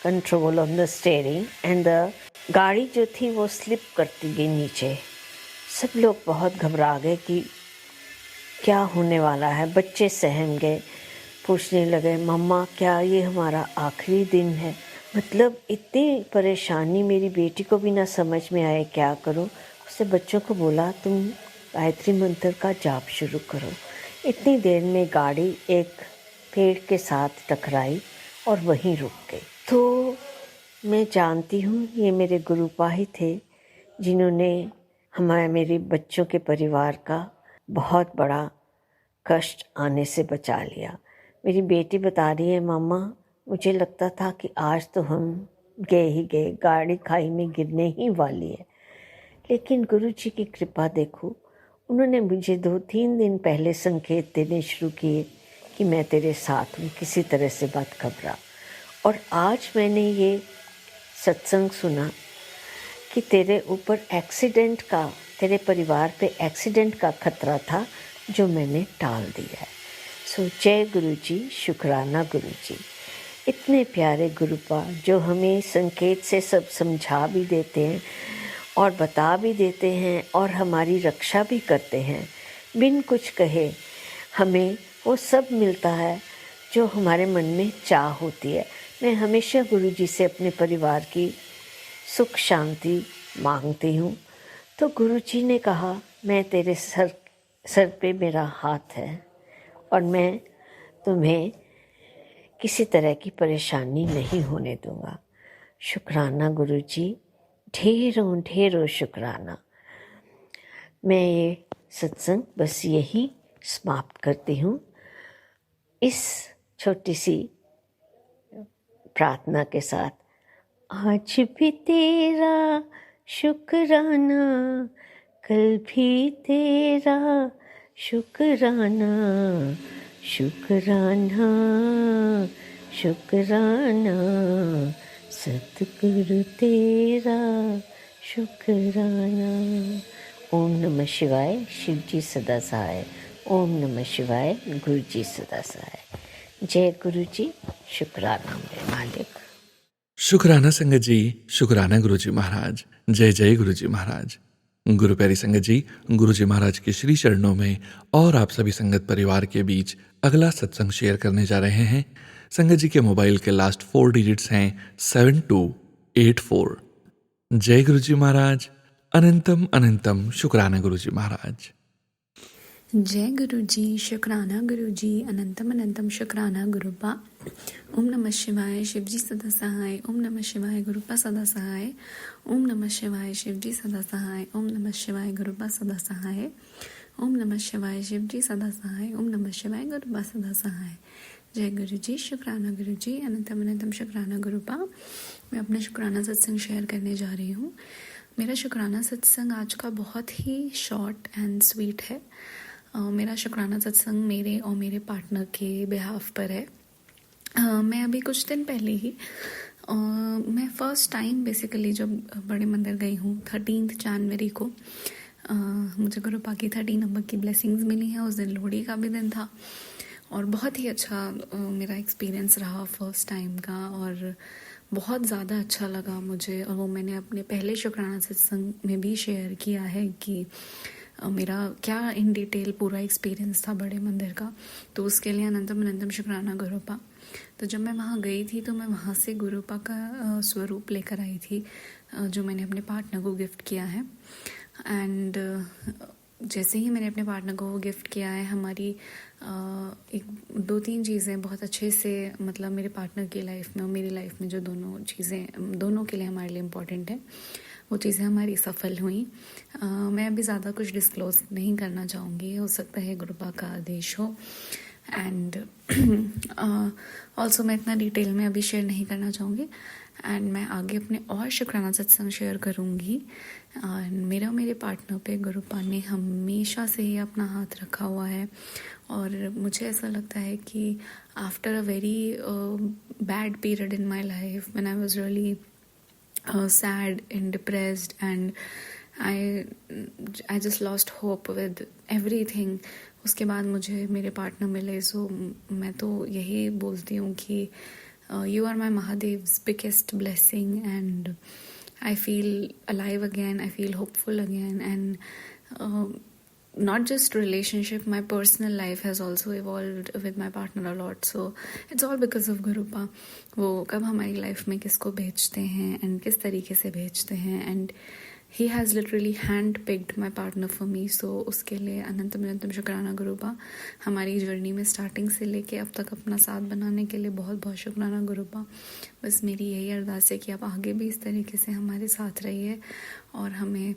control on the steering and the गाड़ी जो थी वो स्लिप करती गई नीचे। सब लोग बहुत घबरा गए कि क्या होने वाला है। बच्चे सहम गए, पूछने लगे मम्मा क्या ये हमारा आखिरी दिन है। मतलब इतनी परेशानी, मेरी बेटी को भी ना समझ में आए क्या करो। उसने बच्चों को बोला तुम गायत्री मंत्र का जाप शुरू करो। इतनी देर में गाड़ी एक पेड़ के साथ टकराई और वहीं रुक गई। तो मैं जानती हूँ ये मेरे गुरुपा ही थे जिन्होंने मेरे बच्चों के परिवार का बहुत बड़ा कष्ट आने से बचा लिया। मेरी बेटी बता रही है मम्मा मुझे लगता था कि आज तो हम गए ही गए, गाड़ी खाई में गिरने ही वाली है। लेकिन गुरु जी की कृपा देखो, उन्होंने मुझे 2-3 दिन पहले संकेत देने शुरू किए कि मैं तेरे साथ हूँ, किसी तरह से मत घबरा। और आज मैंने ये सत्संग सुना कि तेरे ऊपर एक्सीडेंट का, तेरे परिवार पे एक्सीडेंट का खतरा था जो मैंने टाल दिया है। सो जय गुरु जी, शुक्राना गुरु जी। इतने प्यारे गुरुपा जो हमें संकेत से सब समझा भी देते हैं और बता भी देते हैं और हमारी रक्षा भी करते हैं। बिन कुछ कहे हमें वो सब मिलता है जो हमारे मन में चाह होती है। मैं हमेशा गुरु जी से अपने परिवार की सुख शांति मांगती हूँ। तो गुरु जी ने कहा, मैं तेरे सर पे मेरा हाथ है और मैं तुम्हें किसी तरह की परेशानी नहीं होने दूंगा। शुक्राना गुरु जी, ढेरों ढेरों शुक्राना। मैं ये सत्संग बस यही समाप्त करती हूँ इस छोटी सी प्रार्थना के साथ। आज भी तेरा शुक्राना, कल भी तेरा शुक्राना, शुक्राना शुक्राना, सतगुरु तेरा शुक्राना। ओम नमः शिवाय, शिव जी सदा सहाय। ओम नमः शिवाय, गुरु जी सदा सहाय। जय गुरु जी, शुक्राना मेरे मालिक। शुक्राना संगत जी, शुक्राना गुरु जी महाराज। जय जय गुरु जी महाराज। गुरु प्यारी संगत जी, गुरु जी महाराज के श्री चरणों में और आप सभी संगत परिवार के बीच अगला सत्संग शेयर करने जा रहे हैं। संगत जी के मोबाइल के लास्ट 4 डिजिट्स हैं 7284। जय गुरु जी महाराज। अनंतम अनंतम शुक्राना गुरु जी महाराज। जय गुरु जी, शुक्राना गुरु जी, अनंतम अनंतम शुक्राना गुरुपा। ओम नमः शिवाय, शिव जी सदा सहाय। ओम नमः शिवाय, गुरुपा सदा सहाय। ओम नमः शिवाय, शिव जी सदा सहाय। ओम नमः शिवाय, गुरुपा सदा सहाय। ओम नमः शिवाय, शिव जी सदा सहाय। ओम नमः शिवाय, गुरुपा सदा सहाय। जय गुरु जी, शुक्राना गुरु जी, अनंतम अनंतम शुक्राना गुरुपा। मैं अपना शुक्राना सत्संग शेयर करने जा रही हूँ। मेरा शुक्राना सत्संग आज का बहुत ही शॉर्ट एंड स्वीट है। मेरा शुक्राना सत्संग मेरे और मेरे पार्टनर के बिहाफ पर है। मैं अभी कुछ दिन पहले ही मैं फ़र्स्ट टाइम बेसिकली जब बड़े मंदिर गई हूँ 13 जनवरी को, मुझे गुरुपा की 13 नंबर की ब्लेसिंग्स मिली हैं। उस दिन लोहड़ी का भी दिन था और बहुत ही अच्छा मेरा एक्सपीरियंस रहा फर्स्ट टाइम का और बहुत ज़्यादा अच्छा लगा मुझे। और वो मैंने अपने पहले शुक्राना सत्संग में भी शेयर किया है कि मेरा क्या इन डिटेल पूरा एक्सपीरियंस था बड़े मंदिर का। तो उसके लिए अनंतम अनंतम शुक्राना गुरुपा। तो जब मैं वहाँ गई थी तो मैं वहाँ से गुरुपा का स्वरूप लेकर आई थी जो मैंने अपने पार्टनर को गिफ्ट किया है। एंड जैसे ही मैंने अपने पार्टनर को वो गिफ्ट किया है, हमारी एक 2-3 चीज़ें बहुत अच्छे से, मतलब मेरे पार्टनर की लाइफ में और मेरी लाइफ में जो दोनों चीज़ें दोनों के लिए हमारे लिए इम्पोर्टेंट है, वो चीज़ें हमारी सफल हुई। मैं अभी ज़्यादा कुछ डिस्क्लोज नहीं करना चाहूँगी, हो सकता है गुरुपा का आदेश हो। एंड ऑल्सो मैं इतना डिटेल में अभी शेयर नहीं करना चाहूँगी। एंड मैं आगे अपने और शुक्राना सत्संग शेयर करूँगी। मेरा और मेरे पार्टनर पे गुरुपा ने हमेशा से ही अपना हाथ रखा हुआ है और मुझे ऐसा लगता है कि after a very bad period in my life when I was really sad and depressed and I just lost hope with everything, उसके बाद मुझे मेरे पार्टनर मिले। सो मैं तो यही बोलती हूँ कि you are my Mahadev's biggest blessing and I feel alive again, I feel hopeful again and not just relationship, my personal life has also evolved with my partner a lot. So it's all because of गुरुपा। वो कब हमारी लाइफ में किसको भेजते हैं एंड किस तरीके से भेजते हैं and he has literally hand picked my partner for me. So उसके लिए अनंतम अनंतम शुक्राना गुरुबा. हमारी जर्नी में स्टार्टिंग से लेके अब तक अपना साथ बनाने के लिए बहुत बहुत शुक्राना गुरुबा. बस मेरी यही अरदास है कि आप आगे भी इस तरीके से हमारे साथ रहिए और हमें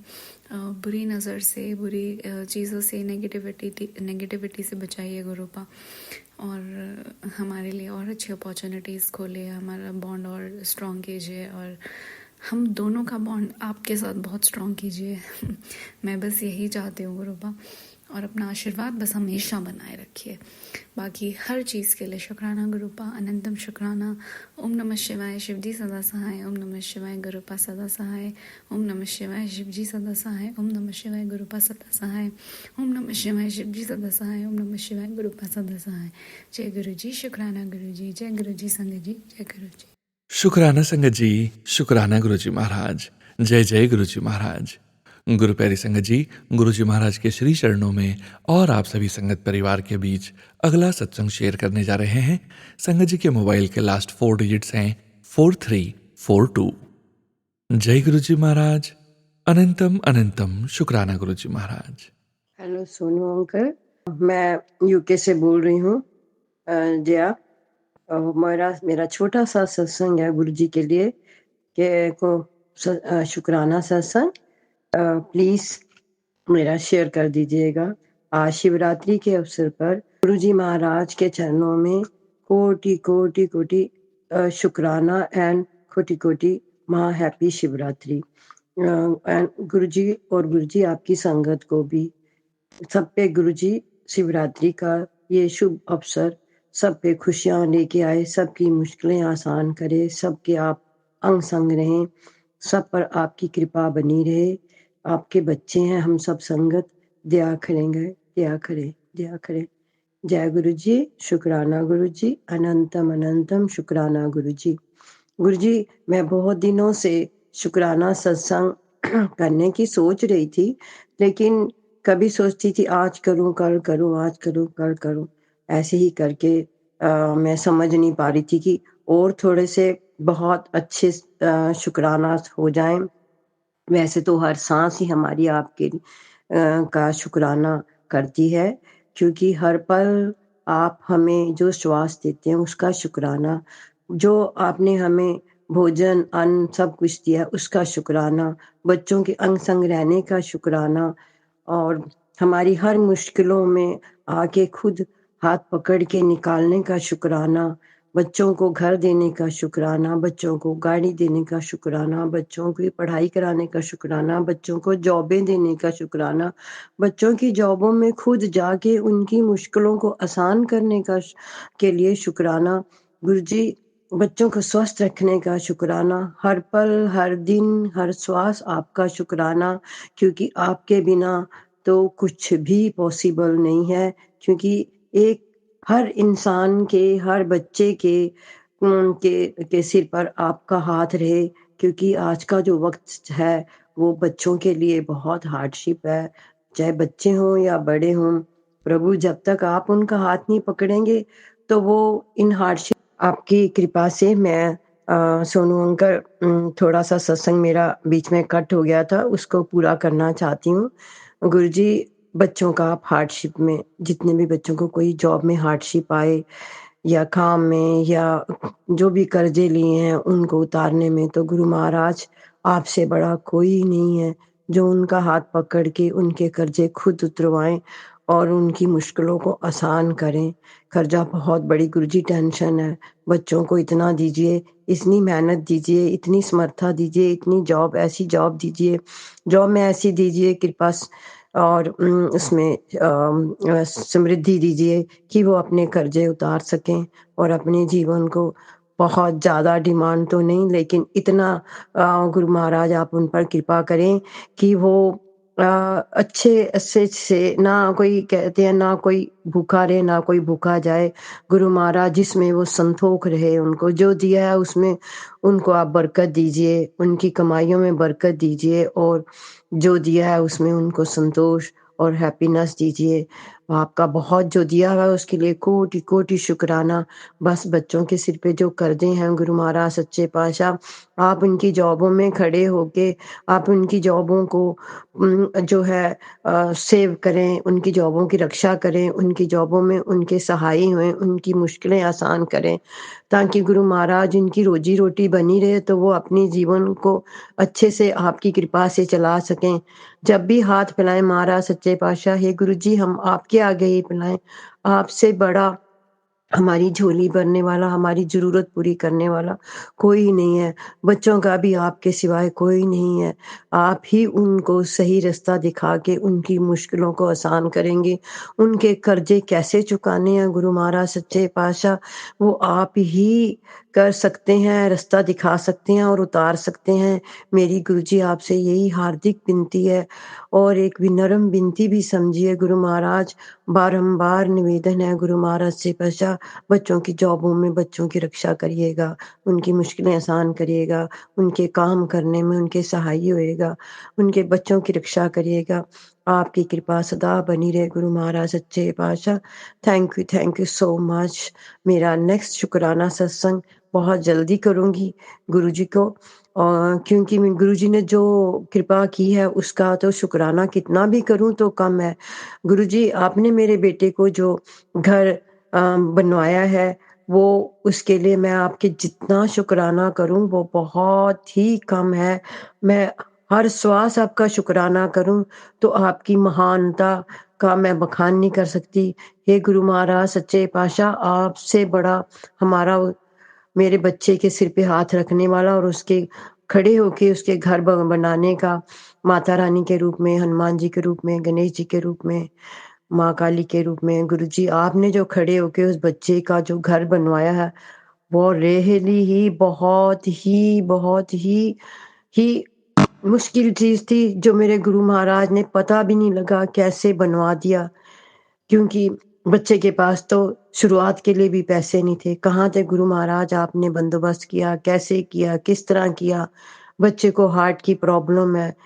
बुरी नज़र से, बुरी चीज़ों से, नेगेटिविटी से बचाइए गुरुबा. और हमारे लिए और अच्छी अपॉर्चुनिटीज़ खोले, हमारा बॉन्ड और स्ट्रॉन्ग कीजिए और हम दोनों का बॉन्ड आपके साथ बहुत स्ट्रॉन्ग कीजिए. मैं बस यही चाहती हूँ गुरुबा. और अपना आशीर्वाद बस हमेशा बनाए रखिए. बाकी हर चीज़ के लिए शुक्राना गुरुपा. अनंतम शुक्राना. ओम नमः शिवाय शिवजी सदा सहाय. ओम नमः शिवाय गुरुपा सदा सहाय. ओम नमः शिवाय शिवजी सदा सहाय. ओम नमः शिवाय गुरुपा सदा सहाय. ओम नमः शिवाय शिवजी सदा सहाय. ओम नमः शिवाय गुरुपा सदा सहाय. जय गुरु जी. शुक्राना गुरु जी. जय गुरु जी संगत जी. जय गुरु जी. शुक्राना संगत जी, शुक्राना गुरुजी महाराज. जय जय गुरुजी महाराज. गुरु प्यारी संगत जी, गुरुजी महाराज के श्री चरणों में और आप सभी संगत परिवार के बीच अगला सत्संग शेयर करने जा रहे हैं. संगत जी के मोबाइल के लास्ट 4 डिजिट्स हैं 4342. जय गुरुजी महाराज. अनंतम अनंतम शुक्राना गुरुजी महाराज. हेलो सोनू अंकल, मैं यूके से बोल रही हूँ. जया, मेरा छोटा सा सत्संग है गुरुजी के लिए कि शुक्राना सत्संग प्लीज मेरा शेयर कर दीजिएगा. आज शिवरात्रि के अवसर पर गुरुजी महाराज के चरणों में कोटि कोटि कोटि शुक्राना एंड कोटि कोटि महा हैप्पी शिवरात्रि. गुरुजी और गुरुजी आपकी संगत को भी सब पे गुरुजी शिवरात्रि का ये शुभ अवसर सब पे खुशियां लेके आए, सबकी मुश्किलें आसान करे, सबके आप अंग संग रहें, सब पर आपकी कृपा बनी रहे. आपके बच्चे हैं हम सब संगत, दया करेंगे, दया करें, दया करें. जय गुरु जी. शुक्राना गुरु जी. अनंतम अनंतम शुक्राना गुरु जी. गुरु जी, मैं बहुत दिनों से शुक्राना सत्संग करने की सोच रही थी, लेकिन कभी सोचती थी आज करूं, कल करूं, आज करूं, कल करूं, ऐसे ही करके मैं समझ नहीं पा रही थी कि और थोड़े से बहुत अच्छे शुक्राना हो जाएं. वैसे तो हर सांस ही हमारी आपके का शुक्राना करती है, क्योंकि हर पल आप हमें जो श्वास देते हैं उसका शुक्राना, जो आपने हमें भोजन अन्न सब कुछ दिया उसका शुक्राना, बच्चों के अंग संग रहने का शुक्राना, और हमारी हर मुश्किलों में आके खुद हाथ पकड़ के निकालने का शुक्राना, बच्चों को घर देने का शुक्राना, बच्चों को गाड़ी देने का शुक्राना, बच्चों की पढ़ाई कराने का शुक्राना, बच्चों को जॉबें देने का शुक्राना, बच्चों की जॉबों में खुद जाके उनकी मुश्किलों को आसान करने का के लिए शुक्राना. गुरुजी, बच्चों को स्वस्थ रखने का शुक्राना, हर पल, हर दिन, हर श्वास आपका शुक्राना, क्योंकि आपके बिना तो कुछ भी पॉसिबल नहीं है. क्योंकि एक हर इंसान के, हर बच्चे के सिर पर आपका हाथ रहे, क्योंकि आज का जो वक्त है वो बच्चों के लिए बहुत हार्डशिप है, चाहे बच्चे हों या बड़े हों. प्रभु, जब तक आप उनका हाथ नहीं पकड़ेंगे तो वो इन हार्डशिप आपकी कृपा से मैं सोनू अंकल, थोड़ा सा सत्संग मेरा बीच में कट हो गया था, उसको पूरा करना चाहती हूँ. गुरुजी, बच्चों का आप हार्डशिप में, जितने भी बच्चों को कोई जॉब में हार्डशिप आए या काम में या जो भी कर्जे लिए हैं उनको उतारने में, तो गुरु महाराज आपसे बड़ा कोई नहीं है जो उनका हाथ पकड़ के उनके कर्जे खुद उतरवाएं और उनकी मुश्किलों को आसान करें. कर्जा बहुत बड़ी गुरुजी टेंशन है. बच्चों को इतना दीजिए, इतनी मेहनत दीजिए, इतनी समर्था दीजिए, इतनी जॉब, ऐसी जॉब दीजिए, जॉब में ऐसी दीजिए कृपा और उसमें समृद्धि दीजिए कि वो अपने कर्जे उतार सकें और अपने जीवन को, बहुत ज़्यादा डिमांड तो नहीं लेकिन इतना गुरु महाराज आप उन पर कृपा करें कि वो अच्छे से ना कोई, कहते हैं ना कोई भूखा रहे ना कोई भूखा जाए. गुरु महाराज जिसमें वो संतोष रहे, उनको जो दिया है उसमें उनको आप बरकत दीजिए, उनकी कमाइयों में बरकत दीजिए और जो दिया है उसमें उनको संतोष और हैप्पीनेस दीजिए. आपका बहुत जो दिया हुआ है उसके लिए कोटि कोटि शुक्राना। बस बच्चों के सिर पे जो कर्जे हैं गुरु महाराज सच्चे पातशाह, आप उनकी जॉबों में खड़े होके आप उनकी जॉबों को जो है सेव करें, उनकी जॉबों की रक्षा करें, उनकी जॉबों में उनके सहाई हों, उनकी मुश्किलें आसान करें, ताकि गुरु महाराज इनकी रोजी-रोटी बनी रहे तो वो अपने जीवन को अच्छे से आपकी कृपा से चला सकें। जब भी हाथ फैलाएँ महाराज सच्चे पातशाह, हे गुरुजी हम आपके आगे ही फैलाएँ, आपसे बड़ा हमारी झोली भरने वाला, हमारी ज़रूरत पूरी करने वाला कोई नहीं है। बच्चों का भी आपके सिवाय कोई नहीं है। आप ही उनको सही रास्ता दिखा के उनकी मुश्किलों को आसान करेंगे। उनके कर्ज़े कैसे चुकाने हैं गुरु महाराज सच्चे पातशाह, वो आप ही कर सकते हैं, रास्ता दिखा सकते हैं और उतार सकते हैं। मेरी गुरुजी आपसे यही हार्दिक विनती है और एक विनम्र विनती भी समझिए गुरु महाराज। बारंबार निवेदन है गुरु महाराज से पातशाह, बच्चों की जॉबों में बच्चों की रक्षा करिएगा, उनकी मुश्किलें आसान करिएगा, उनके काम करने में उनके सहाय होइएगा, उनके बच्चों की रक्षा करिएगा। आपकी कृपा सदा बनी रहे गुरु महाराज सच्चे पातशाह। Thank you so much. मेरा नेक्स्ट शुक्राना सत्संग बहुत जल्दी करूँगी गुरुजी को क्योंकि मैं गुरुजी ने जो कृपा की है उसका तो शुक्राना कितना भी करूँ तो कम है। गुरुजी आपने मेरे बेटे को जो घर बनवाया है वो उसके लिए मैं आपके जितना शुक्राना करूँ वो बहुत ही कम है। मैं हर श्वास आपका शुक्राना करूँ तो आपकी महानता का मैं बखान नहीं कर सकती। हे गुरु महाराज सच्चे पातशाह आपसे बड़ा हमारा मेरे बच्चे के सिर पे हाथ रखने वाला और उसके खड़े होके उसके घर बनाने का माता रानी के रूप में, हनुमान जी के रूप में, गणेश जी के रूप में, माँ काली के रूप में गुरुजी आपने जो खड़े होके उस बच्चे का जो घर बनवाया है वो रियली ही बहुत ही मुश्किल चीज़ थी जो मेरे गुरु महाराज ने पता भी नहीं लगा कैसे बनवा दिया। क्योंकि बच्चे के पास तो शुरुआत के लिए भी पैसे नहीं थे। कहाँ थे गुरु महाराज आपने बंदोबस्त किया, कैसे किया, किस तरह किया? बच्चे को हार्ट की प्रॉब्लम है।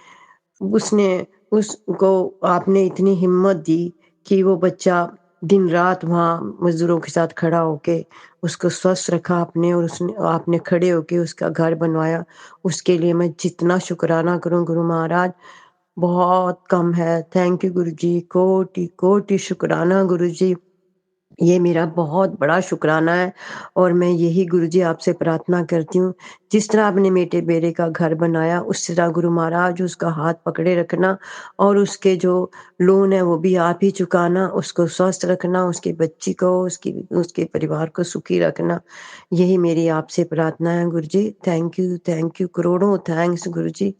उसको आपने इतनी हिम्मत दी कि वो बच्चा दिन-रात वहाँ मज़दूरों के साथ खड़ा होके उसको स्वस्थ रखा आपने और आपने खड़े होके उसका घर बनवाया। उसके लिए मैं जितना शुकराना करूँ गुरु महाराज बहुत कम है। थैंक यू गुरुजी, कोटि-कोटि शुक्राना गुरुजी। ये मेरा बहुत बड़ा शुक्राना है और मैं यही गुरुजी आपसे प्रार्थना करती हूँ, जिस तरह आपने मेरे बेटे का घर बनाया, उस तरह गुरु महाराज उसका हाथ पकड़े रखना और उसके जो लोन है वो भी आप ही चुकाना, उसको स्वस्थ रखना, उसकी बच्ची को, उसके परिवार को सुखी रखना। यही मेरी आपसे प्रार्थना है गुरुजी। थैंक यू, करोड़ों थैंक्स गुरुजी।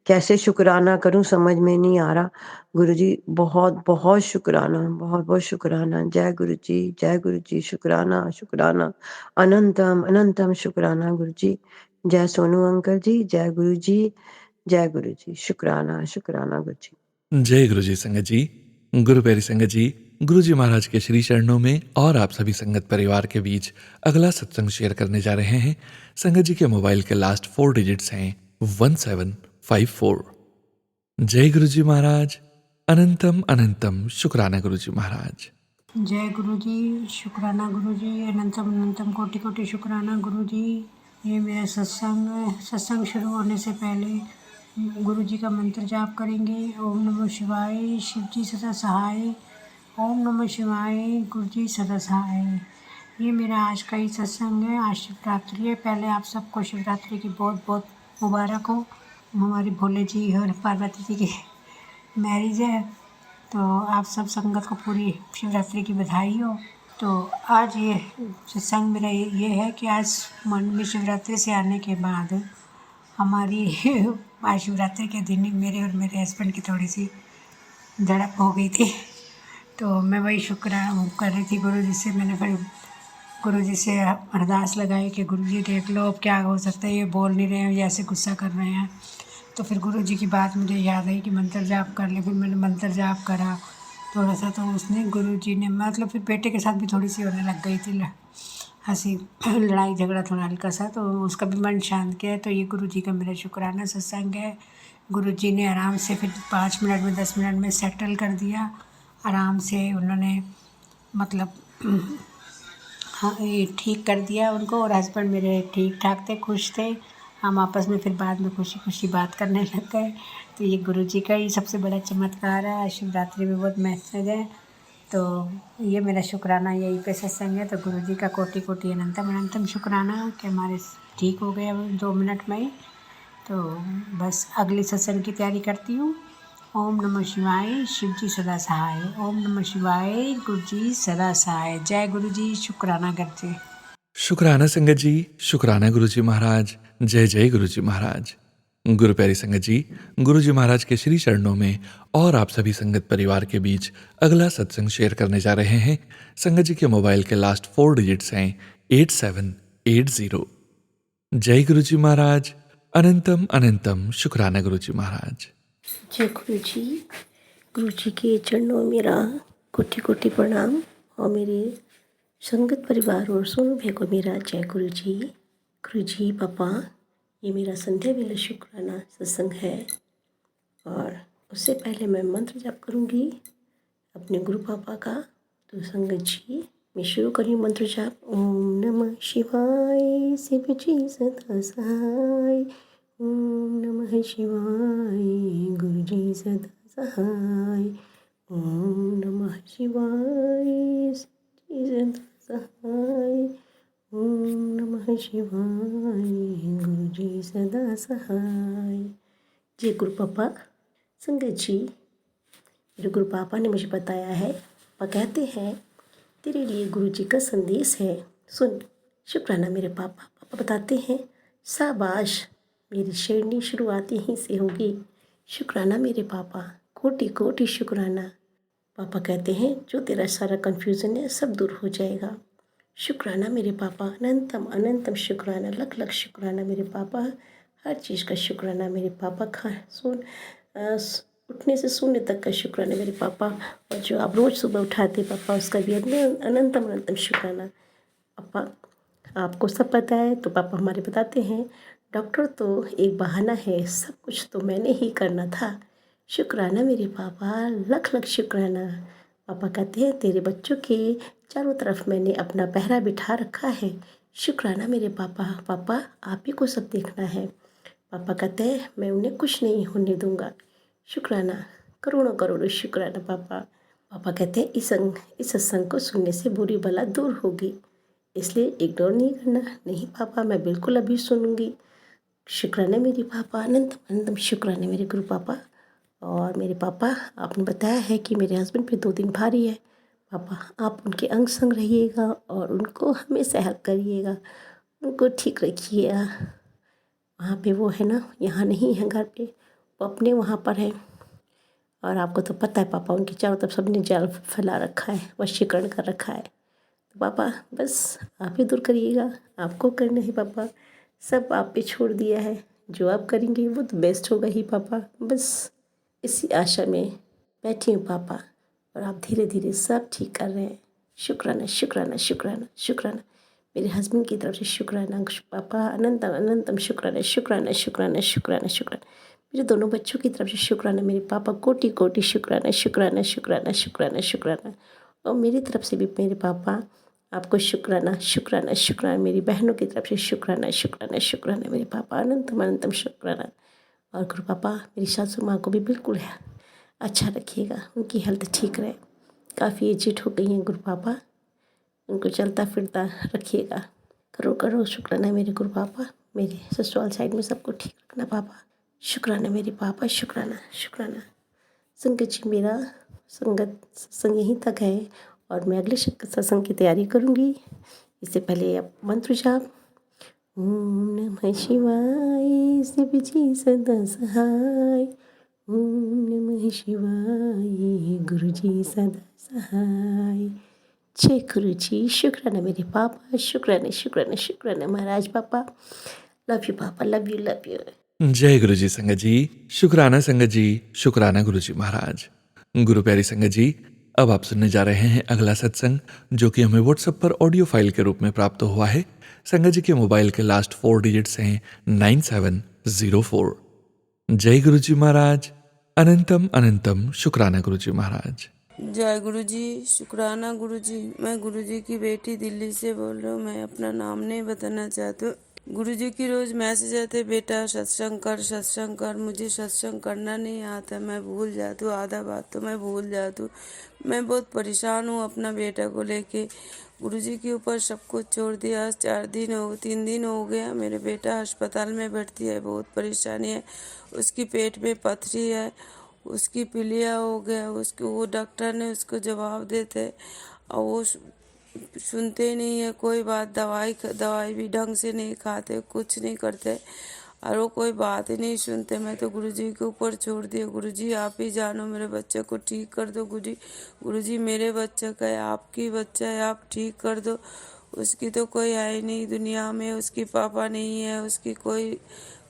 कैसे शुक्राना करूँ समझ में नहीं आ रहा। गुरुजी बहुत-बहुत शुक्राना, बहुत-बहुत शुक्राना। जय गुरुजी, शुक्राना। अनंतम शुक्राना गुरुजी। जय सोनू अंकल जी, जय गुरुजी। शुक्राना गुरुजी। जय गुरु जी संगत जी। गुरु प्यारी संगत जी, गुरु जी महाराज के श्री चरणों में और आप सभी संगत परिवार के बीच अगला सत्संग शेयर करने जा रहे हैं। संगत जी के मोबाइल के लास्ट 4 डिजिट्स हैं 1754। जय गुरु जी महाराज। अनंतम शुक्राना गुरु जी महाराज। जय गुरु जी, शुक्राना गुरु जी, अनंतम कोटि कोटि शुक्राना गुरु जी। ये मेरा सत्संग शुरू होने से पहले गुरु जी का मंत्र जाप करेंगे। ओम नमः शिवाय, शिव जी सदा सहाय। ओम नमः शिवाय, गुरु जी सदा सहाय। ये मेरा आज का ही सत्संग है। आज शिवरात्रि है। पहले आप सबको शिवरात्रि की बहुत बहुत मुबारक हो। हमारे भोले जी और पार्वती जी की मैरिज है, तो आप सब संगत को पूरी शिवरात्रि की बधाई हो। तो आज ये सत्संग मेरा ये है कि आज मन में शिवरात्रि से आने के बाद हमारी आज शिवरात्रि के दिन मेरे और मेरे हस्बैंड की थोड़ी सी झड़प हो गई थी। तो मैं वही शुक्राना कर रही थी गुरु जी से। मैंने फिर गुरु जी से अरदास लगाई कि गुरु जी देख लो अब क्या हो सकता है, ये बोल नहीं रहे हैं, ये ऐसे गुस्सा कर रहे हैं। तो फिर गुरु जी की बात मुझे याद आई कि मंत्र जाप कर ले। फिर मैंने मंत्र जाप करा थोड़ा सा, तो उसने गुरु जी ने मतलब फिर बेटे के साथ भी थोड़ी सी होने लग गई थी हंसी लड़ाई झगड़ा थोड़ा हल्का सा, तो उसका भी मन शांत किया। तो ये गुरु जी का मेरा शुक्राना सत्संग है। गुरु जी ने आराम से फिर 5 मिनट में 10 मिनट में सेटल कर दिया आराम से उन्होंने मतलब हाँ ये ठीक कर दिया उनको, और हस्बैंड मेरे ठीक ठाक थे, खुश थे। हम आपस में फिर बाद में खुशी खुशी बात करने लग गए। तो ये गुरुजी का ही सबसे बड़ा चमत्कार है। शिवरात्रि में बहुत मैसेज है, तो ये मेरा शुक्राना यही पे सत्संग है। तो गुरुजी का कोटि कोटि अनंतम अनंतम शुक्राना कि हमारे ठीक हो गए अब 2 मिनट में ही। तो बस अगली सत्संग की तैयारी करती हूँ। ओम नमः शिवाय, शिव जी सदा सहाय। ओम नमः शिवाय, गुरु जी सदा सहाय। जय गुरु जी, शुक्राना करते। शुक्राना संगत जी, शुक्राना गुरु जी महाराज। जय जय गुरु जी महाराज। गुरु प्यारी संगत जी, गुरु जी महाराज के श्री चरणों में और आप सभी संगत परिवार के बीच अगला सत्संग शेयर करने जा रहे हैं। संगत जी के मोबाइल के लास्ट 4 डिजिट्स हैं 8780। जय गुरु जी महाराज। अनंतम अनंतम शुक्राना गुरु जी महाराज। जय गुरु जी के चरणों में मेरा कोटि कोटि प्रणाम, और मेरे संगत परिवार और सोनू भाई को मेरा जय गुरु जी पापा। ये मेरा संध्या वेला शुक्राना सत्संग है, और उससे पहले मैं मंत्र जाप करूँगी अपने गुरु पापा का। तो संगत जी मैं शुरू करी मंत्र जाप। ओम नमः शिवाय, शिव जी सदा सहाय। ओम नमः शिवाय, गुरु जी सदा सहाय। ओम नमः शिवाय, शिव जी सदा सहाय। ओम नमः शिवाय, गुरु जी सदा सहाय। जय गुरु पापा। संगत जी, मेरे गुरु पापा ने मुझे बताया है, पापा कहते हैं तेरे लिए गुरु जी का संदेश है, सुन। शुक्राना मेरे पापा। पापा बताते हैं शाबाश, मेरी शेरनी शुरुआत यहीं से होगी। शुक्राना मेरे पापा, कोटि कोटि शुक्राना। पापा कहते हैं जो तेरा सारा कन्फ्यूज़न है सब दूर हो जाएगा। शुक्राना मेरे पापा, अनंतम अनंतम शुक्राना, लख लख शुक्राना मेरे पापा। हर चीज़ का शुक्राना मेरे पापा। उठने से सोने तक का शुक्राना मेरे पापा, और जो आप रोज़ सुबह उठाते पापा उसका भी अनंतम अनंतम शुक्राना। पापा आपको सब पता है, तो पापा हमारे बताते हैं डॉक्टर तो एक बहाना है, सब कुछ तो मैंने ही करना था। शुक्राना मेरे पापा, लख लख शुक्राना। पापा कहते हैं तेरे बच्चों के चारों तरफ मैंने अपना पहरा बिठा रखा है। शुक्राना मेरे पापा। पापा आप ही को सब देखना है। पापा कहते हैं मैं उन्हें कुछ नहीं होने दूंगा। शुक्राना, करोड़ों करोड़ों शुक्राना पापा। पापा कहते हैं इस सत्संग को सुनने से बुरी बला दूर होगी, इसलिए इग्नोर नहीं करना। नहीं पापा, मैं बिल्कुल अभी सुनूंगी। शुक्राना मेरे पापा, अनंतम अनंतम शुक्राना मेरे गुरु पापा। और मेरे पापा आपने बताया है कि मेरे हस्बैंड पे 2 दिन भारी है। पापा आप उनके अंग संग रहिएगा और उनको हमेशा हेल्प करिएगा, उनको ठीक रखिएगा। वहाँ पे वो है ना, यहाँ नहीं है घर पे, वो अपने वहाँ पर है। और आपको तो पता है पापा, उनके चारों तरफ सबने जाल फैला रखा है, वशीकरण कर रखा है। तो पापा बस आप ही दूर करिएगा, आपको करना है पापा, सब आप पे छोड़ दिया है। जो आप करेंगे वो तो बेस्ट होगा ही पापा। बस इसी आशा में बैठी हूँ पापा, और आप धीरे धीरे सब ठीक कर रहे हैं। शुक्राना शुक्राना शुक्राना शुक्राना मेरे हस्बैंड की तरफ से शुक्राना पापा, अनंतम अनंतम शुक्राना शुक्राना शुक्राना शुक्राना शुक्राना। मेरे दोनों बच्चों की तरफ से शुक्राना मेरे पापा, कोटि कोटि शुक्राना शुक्राना शुक्राना शुक्राना शुक्राना। और मेरी तरफ से भी मेरे पापा आपको शुक्राना शुक्राना शुक्राना। मेरी बहनों की तरफ से शुक्राना शुक्राना शुक्राना मेरे पापा, अनंतम अनंतम शुक्राना। और गुरु पापा मेरी सासू माँ को भी बिल्कुल है अच्छा रखिएगा, उनकी हेल्थ ठीक रहे, काफ़ी एजिड हो गई हैं गुरु पापा, उनको चलता फिरता रखिएगा। करोड़ करोड़ शुक्राना मेरे गुरु पापा। मेरे ससुराल साइड में सबको ठीक रखना पापा। शुक्राना मेरे पापा, शुक्राना शुक्राना। संगत जी मेरा सत्संग यहीं तक है, और मैं अगले सत्संग की तैयारी करूँगी। इससे पहले अब मंत्र जाप। ओम नमः शिवाय, शिव जी सदा सहाय। ओम नमः शिवाय, गुरु जी सदा सहाय। जय गुरु जी। शुक्राना मेरे पापा, शुक्राना शुक्राना शुक्राना महाराज पापा। लव यू पापा, लव यू लव यू। जय गुरु जी संगत जी, शुक्राना संगत जी, शुक्राना गुरु जी महाराज। गुरु प्यारी संगत जी, अब आप सुनने जा रहे हैं अगला सत्संग, जो कि हमें व्हाट्सएप पर ऑडियो फाइल के रूप में प्राप्त हुआ है। संगत जी के मोबाइल के लास्ट 4 डिजिट्स हैं 9704। जय गुरु जी महाराज। अनंतम अनंतम शुक्राना गुरु जी महाराज। जय गुरु जी, शुक्राना गुरु जी। मैं गुरु जी की बेटी दिल्ली से बोल रहा हूँ। मैं अपना नाम नहीं बताना चाहती हूँ। गुरु जी की रोज मैसेज आते, बेटा सत्संग कर, सत्संग कर। मुझे सत्संग करना नहीं आता, मैं भूल जाती हूँ, आधा बात तो मैं भूल जाती हूँ। मैं बहुत परेशान हूँ अपना बेटा को लेके। गुरु जी के ऊपर सब कुछ छोड़ दिया। 3 दिन हो गया। मेरे बेटा अस्पताल में भर्ती है, बहुत परेशानी है। उसकी पेट में पथरी है, उसकी पीलिया हो गया। उसको वो डॉक्टर ने उसको जवाब देते और वो सुनते ही नहीं है कोई बात। दवाई भी ढंग से नहीं खाते, कुछ नहीं करते और वो कोई बात ही नहीं सुनते। मैं तो गुरुजी के ऊपर छोड़ दिया। गुरुजी आप ही जानो, मेरे बच्चे को ठीक कर दो। गुरुजी मेरे बच्चे का है, आपकी बच्चा है, आप ठीक कर दो। उसकी तो कोई है ही नहीं दुनिया में, उसकी पापा नहीं है, उसकी कोई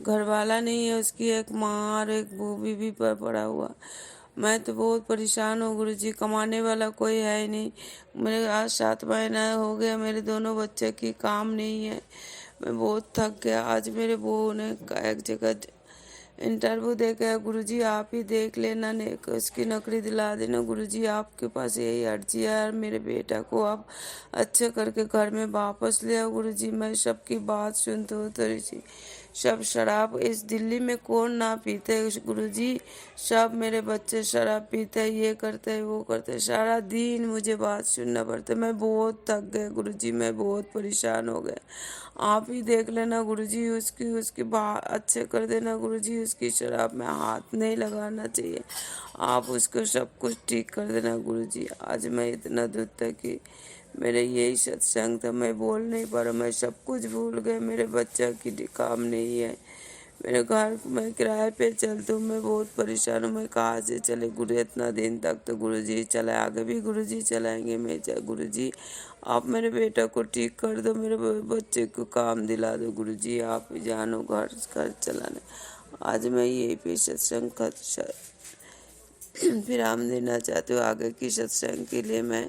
घर वाला नहीं है, उसकी एक माँ और एक बूबी भी पर पड़ा हुआ। मैं तो बहुत परेशान हूँ गुरुजी, कमाने वाला कोई है ही नहीं। मेरे आज 7 महीना हो गया, मेरे दोनों बच्चे की काम नहीं है। मैं बहुत थक गया। आज मेरे बहू ने एक जगह इंटरव्यू दे गया। गुरुजी आप ही देख लेना, ने उसकी नौकरी दिला देना। गुरुजी आपके पास यही अर्जी है यार, मेरे बेटा को आप अच्छे करके घर में वापस ले आओ। गुरुजी मैं सबकी बात सुनती हूँ थोड़ी सी। सब शराब इस दिल्ली में कौन ना पीते गुरुजी, सब मेरे बच्चे शराब पीते हैं, ये करते हैं वो करते हैं। सारा दिन मुझे बात सुनना पड़ता है। मैं बहुत थक गया गुरुजी, मैं बहुत परेशान हो गया। आप ही देख लेना गुरुजी, उसकी उसकी बात अच्छे कर देना गुरुजी। उसकी शराब में हाथ नहीं लगाना चाहिए, आप उसको सब कुछ ठीक कर देना गुरुजी। आज मैं इतना दुख था कि मेरे यही सत्संग था, मैं बोल नहीं पा रहा, मैं सब कुछ भूल गया। मेरे बच्चा की काम नहीं है, मेरे घर मैं किराए पे चलती हूँ। मैं बहुत परेशान हूँ, मैं कहाँ से चले गुरु। इतना दिन तक तो गुरुजी चले, आगे भी गुरुजी चलाएंगे। मैं गुरुजी आप मेरे बेटा को ठीक कर दो, मेरे बच्चे को काम दिला दो गुरुजी। आप जानो घर चलाने। आज मैं यही पे सत्संग का विराम देना चाहती हूँ। आगे की सत्संग के लिए मैं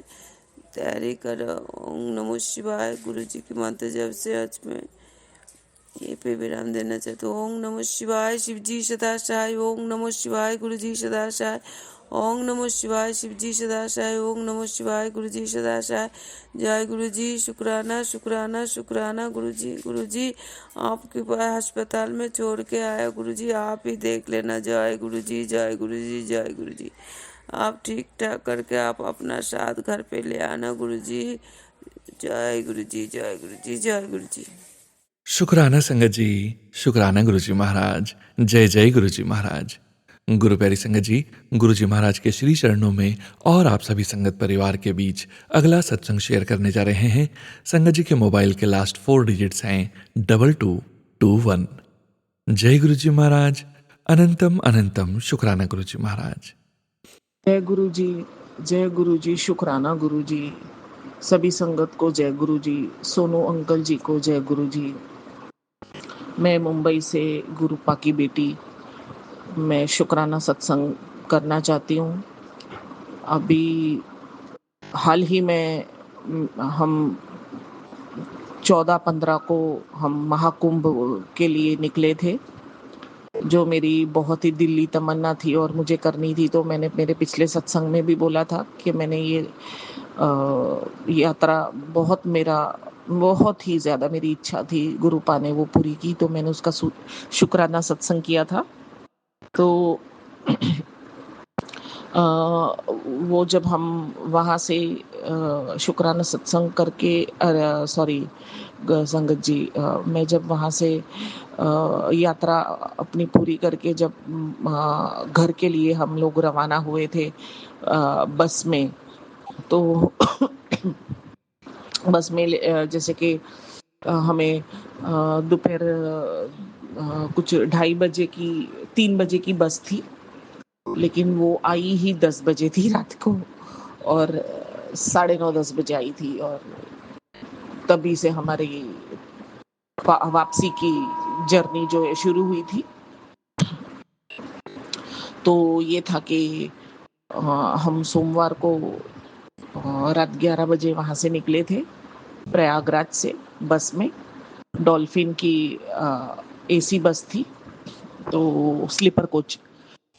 तैयारी कर। ओम नमो शिवाय गुरुजी की मंत्र जब से आज मैं ये पे विराम देना चाहते हो। ओम नमो शिवाय शिवजी सदा सहाय। ओम नमो शिवाय गुरुजी सदा सहाय। ओम नमो शिवाय शिवजी सदा सहाय। ओम नमो शिवाय गुरुजी सदा सहाय। जय गुरुजी, शुक्राना शुक्राना शुक्राना गुरुजी। गुरुजी आपके पास अस्पताल में छोड़ के आया गुरुजी, आप ही देख लेना। जय गुरुजी, जय गुरुजी, जय गुरुजी। आप ठीक ठाक करके आप अपना साथ घर पे ले आना गुरुजी। जय गुरुजी, जय गुरुजी, जय गुरुजी। शुक्राना संगत जी, शुक्राना गुरुजी महाराज। जय जय गुरुजी महाराज। गुरु प्यारी संगत जी, गुरुजी महाराज के श्री चरणों में और आप सभी संगत परिवार के बीच अगला सत्संग शेयर करने जा रहे हैं। संगत जी के मोबाइल के लास्ट 4 डिजिट्स हैं 2221। जय गुरुजी महाराज। अनंतम अनंतम शुक्राना गुरुजी महाराज। जय गुरु जी, शुक्राना गुरु जी। सभी संगत को जय गुरु जी। सोनू अंकल जी को जय गुरु जी। मैं मुंबई से गुरुपा की बेटी, मैं शुक्राना सत्संग करना चाहती हूँ। अभी हाल ही में हम 14-15 को हम महाकुंभ के लिए निकले थे, जो मेरी बहुत ही दिली तमन्ना थी और मुझे करनी थी। तो मैंने मेरे पिछले सत्संग में भी बोला था कि मैंने ये यात्रा बहुत ही ज़्यादा मेरी इच्छा थी, गुरुपा ने वो पूरी की। तो मैंने उसका शुक्राना सत्संग किया था। तो वो जब हम वहाँ से शुक्राना सत्संग करके संगत जी, मैं जब वहाँ से यात्रा अपनी पूरी करके जब घर के लिए हम लोग रवाना हुए थे बस में, तो बस में जैसे कि हमें दोपहर कुछ 3 बजे की बस थी, लेकिन वो आई ही 10 बजे थी रात को और 9:30-10 बजे आई थी। और तभी से हमारी वापसी की जर्नी जो है शुरू हुई थी। तो ये था कि हम सोमवार को रात 11 बजे वहाँ से निकले थे प्रयागराज से बस में। डॉल्फिन की AC बस थी, तो स्लीपर कोच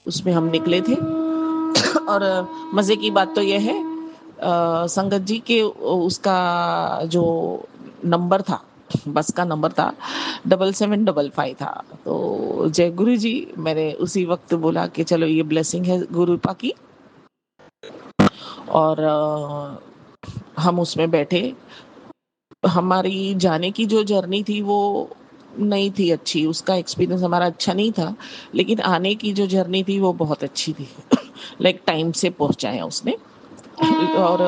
उसमें हम निकले थे। और मज़े की बात तो यह है संगत जी के उसका जो नंबर था, बस का नंबर था 7755 था। तो जय गुरु जी, मैंने उसी वक्त बोला कि चलो ये ब्लेसिंग है गुरुपा की, और हम उसमें बैठे। हमारी जाने की जो जर्नी थी वो नहीं थी अच्छी, उसका एक्सपीरियंस हमारा अच्छा नहीं था, लेकिन आने की जो जर्नी थी वो बहुत अच्छी थी। लाइक टाइम से पहुंचाया उसने। और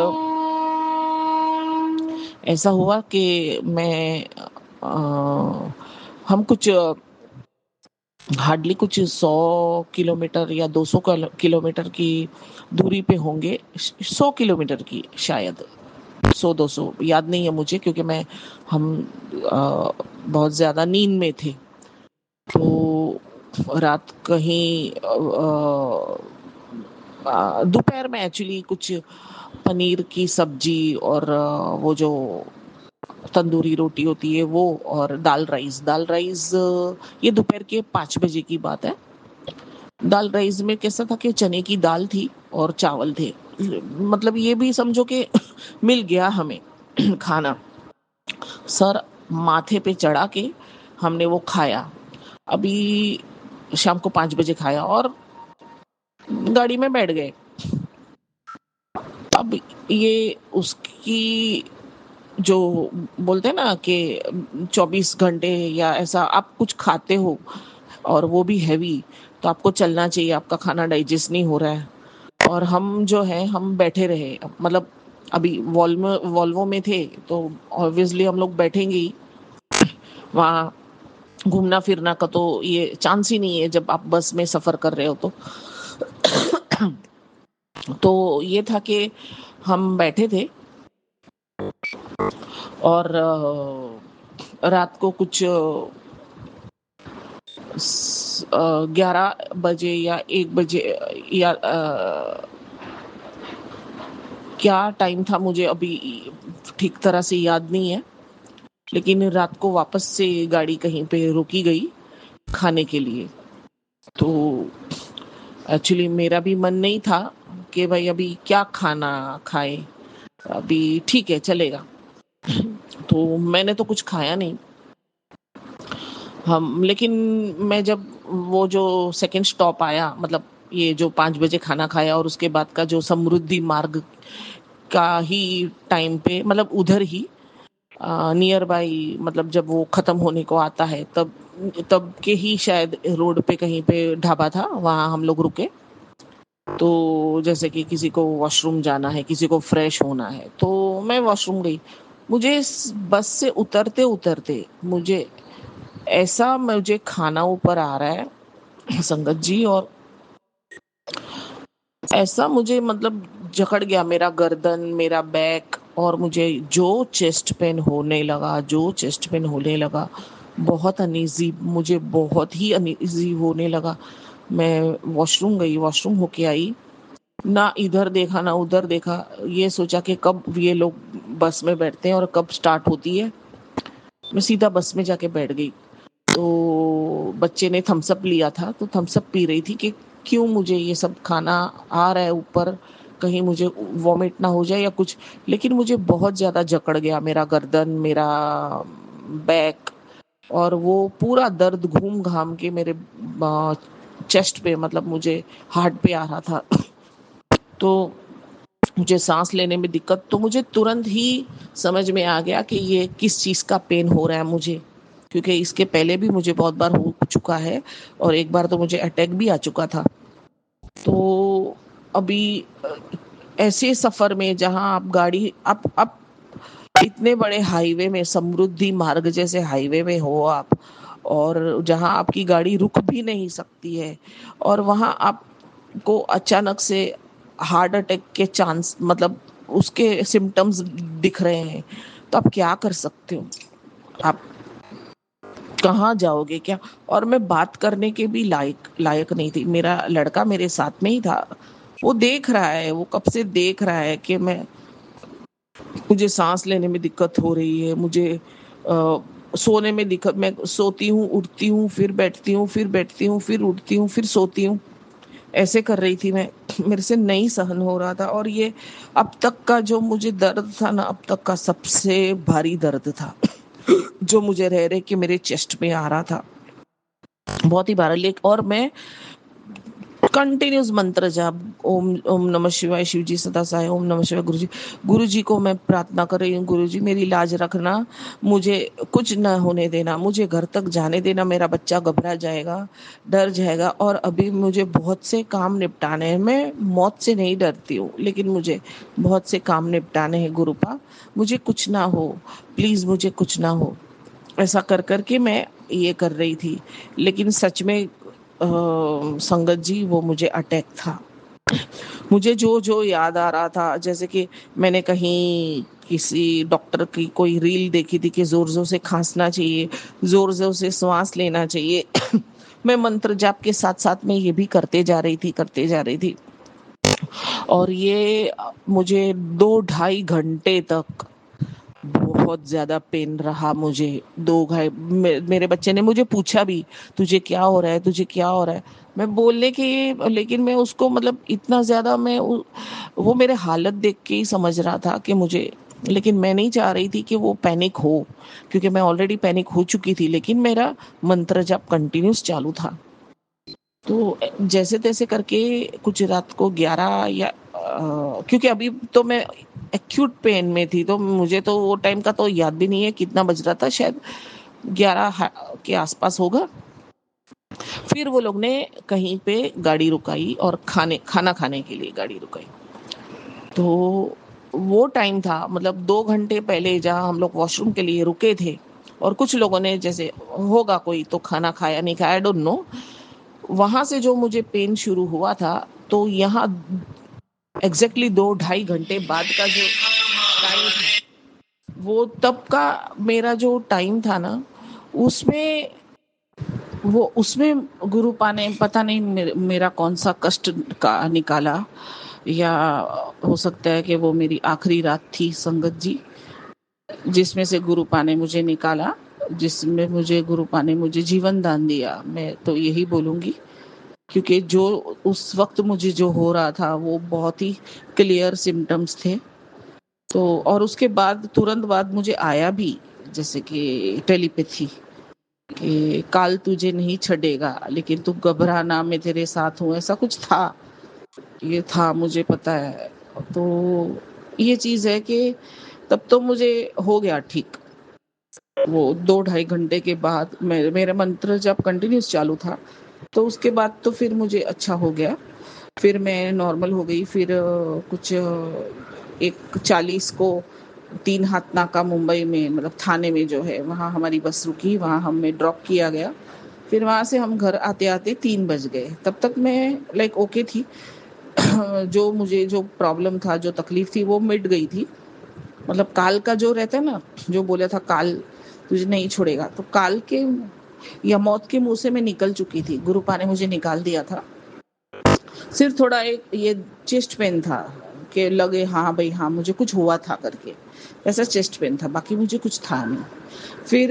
ऐसा हुआ कि हम कुछ हार्डली कुछ 100 किलोमीटर या 200 किलोमीटर की दूरी पे होंगे, 100 किलोमीटर की शायद, 100-200 याद नहीं है मुझे, क्योंकि हम बहुत ज़्यादा नींद में थे। तो रात कहीं दोपहर में एक्चुअली कुछ पनीर की सब्जी और वो जो तंदूरी रोटी होती है वो, और दाल राइस ये दोपहर के 5 बजे की बात है। दाल राइस में कैसा था कि चने की दाल थी और चावल थे, मतलब ये भी समझो कि मिल गया हमें खाना। सर माथे पे चढ़ा के हमने वो खाया, अभी शाम को 5 बजे खाया और गाड़ी में बैठ गए। अब ये उसकी जो बोलते हैं ना कि 24 घंटे या ऐसा आप कुछ खाते हो और वो भी हैवी, तो आपको चलना चाहिए, आपका खाना डाइजेस्ट नहीं हो रहा है। और हम जो है हम बैठे रहे, मतलब अभी वॉल्वो में थे तो ऑब्वियसली हम लोग बैठेंगे ही, वहाँ घूमना फिरना का तो ये चांस ही नहीं है जब आप बस में सफर कर रहे हो। तो ये था कि हम बैठे थे और रात को कुछ 11 बजे या 1 बजे या क्या टाइम था मुझे अभी ठीक तरह से याद नहीं है, लेकिन रात को वापस से गाड़ी कहीं पे रोकी गई खाने के लिए। तो एक्चुअली मेरा भी मन नहीं था कि भाई अभी क्या खाना खाए, अभी ठीक है चलेगा। तो मैंने तो कुछ खाया नहीं। लेकिन मैं जब वो जो सेकंड स्टॉप आया, मतलब ये जो 5 बजे खाना खाया और उसके बाद का जो समृद्धि मार्ग का ही टाइम पे, मतलब उधर ही नियर बाई, मतलब जब वो खत्म होने को आता है तब के ही शायद रोड पे कहीं पे ढाबा था, वहाँ हम लोग रुके। तो जैसे कि किसी को वॉशरूम जाना है, किसी को फ्रेश होना है, तो मैं वॉशरूम गई। मुझे इस बस से उतरते उतरते मुझे खाना ऊपर आ रहा है संगत जी, और ऐसा मुझे मतलब जकड़ गया मेरा गर्दन, मेरा बैक, और मुझे जो चेस्ट पेन होने लगा, बहुत अनईजी, मुझे बहुत ही अनईजी होने लगा। मैं वॉशरूम गई, वॉशरूम होके आई, ना इधर देखा ना उधर देखा, ये सोचा कि कब ये लोग बस में बैठते हैं और कब स्टार्ट होती है। मैं सीधा बस में जाके बैठ गई। तो बच्चे ने थम्स अप लिया था, तो थम्स अप पी रही थी कि क्यों मुझे ये सब खाना आ रहा है ऊपर, कहीं मुझे वॉमिट ना हो जाए या कुछ। लेकिन मुझे बहुत ज़्यादा जकड़ गया मेरा गर्दन, मेरा बैक, और वो पूरा दर्द घूम घाम के मेरे चेस्ट पे, मतलब मुझे हार्ट पे आ रहा था। तो मुझे सांस लेने में दिक्कत, तो मुझे तुरंत ही समझ में आ गया कि ये किस चीज़ का पेन हो रहा है मुझे, क्योंकि इसके पहले भी मुझे बहुत बार हो चुका है और एक बार तो मुझे अटैक भी आ चुका था। तो अभी ऐसे सफर में जहां आप गाड़ी आप इतने बड़े हाईवे में, समृद्धि मार्ग जैसे हाईवे में हो आप, और जहां आपकी गाड़ी रुक भी नहीं सकती है, और वहां आपको अचानक से हार्ट अटैक के चांस, मतलब उसके सिम्टम्स दिख रहे हैं, तो आप क्या कर सकते हो? आप कहाँ जाओगे क्या? और मैं बात करने के भी लायक नहीं थी। मेरा लड़का मेरे साथ में ही था, वो देख रहा है, वो कब से देख रहा है कि मुझे सांस लेने में दिक्कत हो रही है, मुझे सोने में दिक्कत, मैं सोती हूँ, उठती हूँ, फिर बैठती हूँ, फिर बैठती हूँ, फिर उठती हूँ, फिर सोती हूँ, ऐसे कर रही थी मैं। मेरे से नहीं सहन हो रहा था। और ये अब तक का जो मुझे दर्द था ना, अब तक का सबसे भारी दर्द था जो मुझे रह रहे कि मेरे चेस्ट में आ रहा था, बहुत ही भारी। और मैं कंटिन्यूस मंत्र जाप, ओम ओम नमः शिवाय शिव जी सदा सहाय, ओम नमः शिवाय गुरु जी को मैं प्रार्थना कर रही हूँ, गुरु जी मेरी लाज रखना, मुझे कुछ न होने देना, मुझे घर तक जाने देना, मेरा बच्चा घबरा जाएगा, डर जाएगा। और अभी मुझे बहुत से काम निपटाने हैं, मैं मौत से नहीं डरती हूँ, लेकिन मुझे बहुत से काम निपटाने हैं गुरुपा, मुझे कुछ ना हो, प्लीज मुझे कुछ ना हो। ऐसा कर करके मैं ये कर रही थी। लेकिन सच में संगत जी, वो मुझे अटैक था। मुझे जो जो याद आ रहा था, जैसे कि मैंने कहीं किसी डॉक्टर की कोई रील देखी थी कि जोर जोर से खांसना चाहिए, जोर जोर से श्वास लेना चाहिए मैं मंत्र जाप के साथ साथ में ये भी करते जा रही थी। और ये मुझे 2-2.5 घंटे तक बहुत ज्यादा पेन रहा मुझे। मेरे बच्चे ने मुझे पूछा भी, तुझे क्या हो रहा है, तुझे क्या हो रहा है। मैं बोलने की, लेकिन मैं उसको मतलब इतना ज्यादा वो मेरे हालत देख के ही समझ रहा था कि मुझे, लेकिन मैं नहीं चाह रही थी कि वो पैनिक हो, क्योंकि मैं ऑलरेडी पैनिक हो चुकी थी। लेकिन मेरा मंत्र जाप कंटिन्यूस चालू था। तो जैसे तैसे करके कुछ रात को 11 या क्योंकि अभी तो मैं एक्यूट पेन में थी, तो मुझे तो वो टाइम का तो याद भी नहीं है कितना बज रहा था, शायद 11 के आसपास होगा। फिर वो लोग ने कहीं पे गाड़ी रुकाई और खाना खाने के लिए गाड़ी रुकाई। तो वो टाइम था, मतलब 2 घंटे पहले जहाँ हम लोग वॉशरूम के लिए रुके थे, और कुछ लोगों ने जैसे होगा कोई तो खाना खाया नहीं खाया, आई डोंट नो। वहां से जो मुझे पेन शुरू हुआ था, तो यहाँ एग्जैक्टली 2-2.5 घंटे बाद का जो टाइम था, वो तब का मेरा जो टाइम था ना, उसमें उसमें गुरुपा ने पता नहीं मेरा कौन सा कष्ट का निकाला, या हो सकता है कि वो मेरी आखिरी रात थी संगत जी, जिसमें से गुरुपा ने मुझे निकाला, जिसमें मुझे गुरुपा ने मुझे जीवन दान दिया। मैं तो यही बोलूंगी, क्योंकि जो उस वक्त मुझे जो हो रहा था वो बहुत ही क्लियर सिम्टम्स थे। तो और उसके बाद तुरंत बाद मुझे आया भी, जैसे कि टेलीपैथी, कि काल तुझे नहीं छड़ेगा, लेकिन तू घबराना, मैं तेरे साथ हूँ, ऐसा कुछ था। ये था, मुझे पता है। तो ये चीज है कि तब तो मुझे हो गया ठीक। वो 2-2.5 घंटे के बाद मेरा मंत्र जब कंटिन्यूस चालू था, तो उसके बाद तो फिर मुझे अच्छा हो गया, फिर मैं नॉर्मल हो गई। फिर कुछ 1:40 को 3 हाथ नाका मुंबई में, मतलब थाने में जो है, वहाँ हमारी बस रुकी, वहाँ हमें ड्रॉप किया गया। फिर वहाँ से हम घर आते आते 3 बज गए। तब तक मैं लाइक ओके थी जो मुझे जो प्रॉब्लम था, जो तकलीफ थी, वो मिट गई थी। मतलब काल का जो रहता है ना, जो बोला था काल तुझे नहीं छोड़ेगा, तो काल के या मौत के मुंह से मैं निकल चुकी थी। गुरुपा ने मुझे निकाल दिया था। सिर्फ थोड़ा एक ये चेस्ट पेन था कि लगे हाँ भाई हाँ मुझे कुछ हुआ था करके, ऐसा चेस्ट पेन था, बाकी मुझे कुछ था नहीं। फिर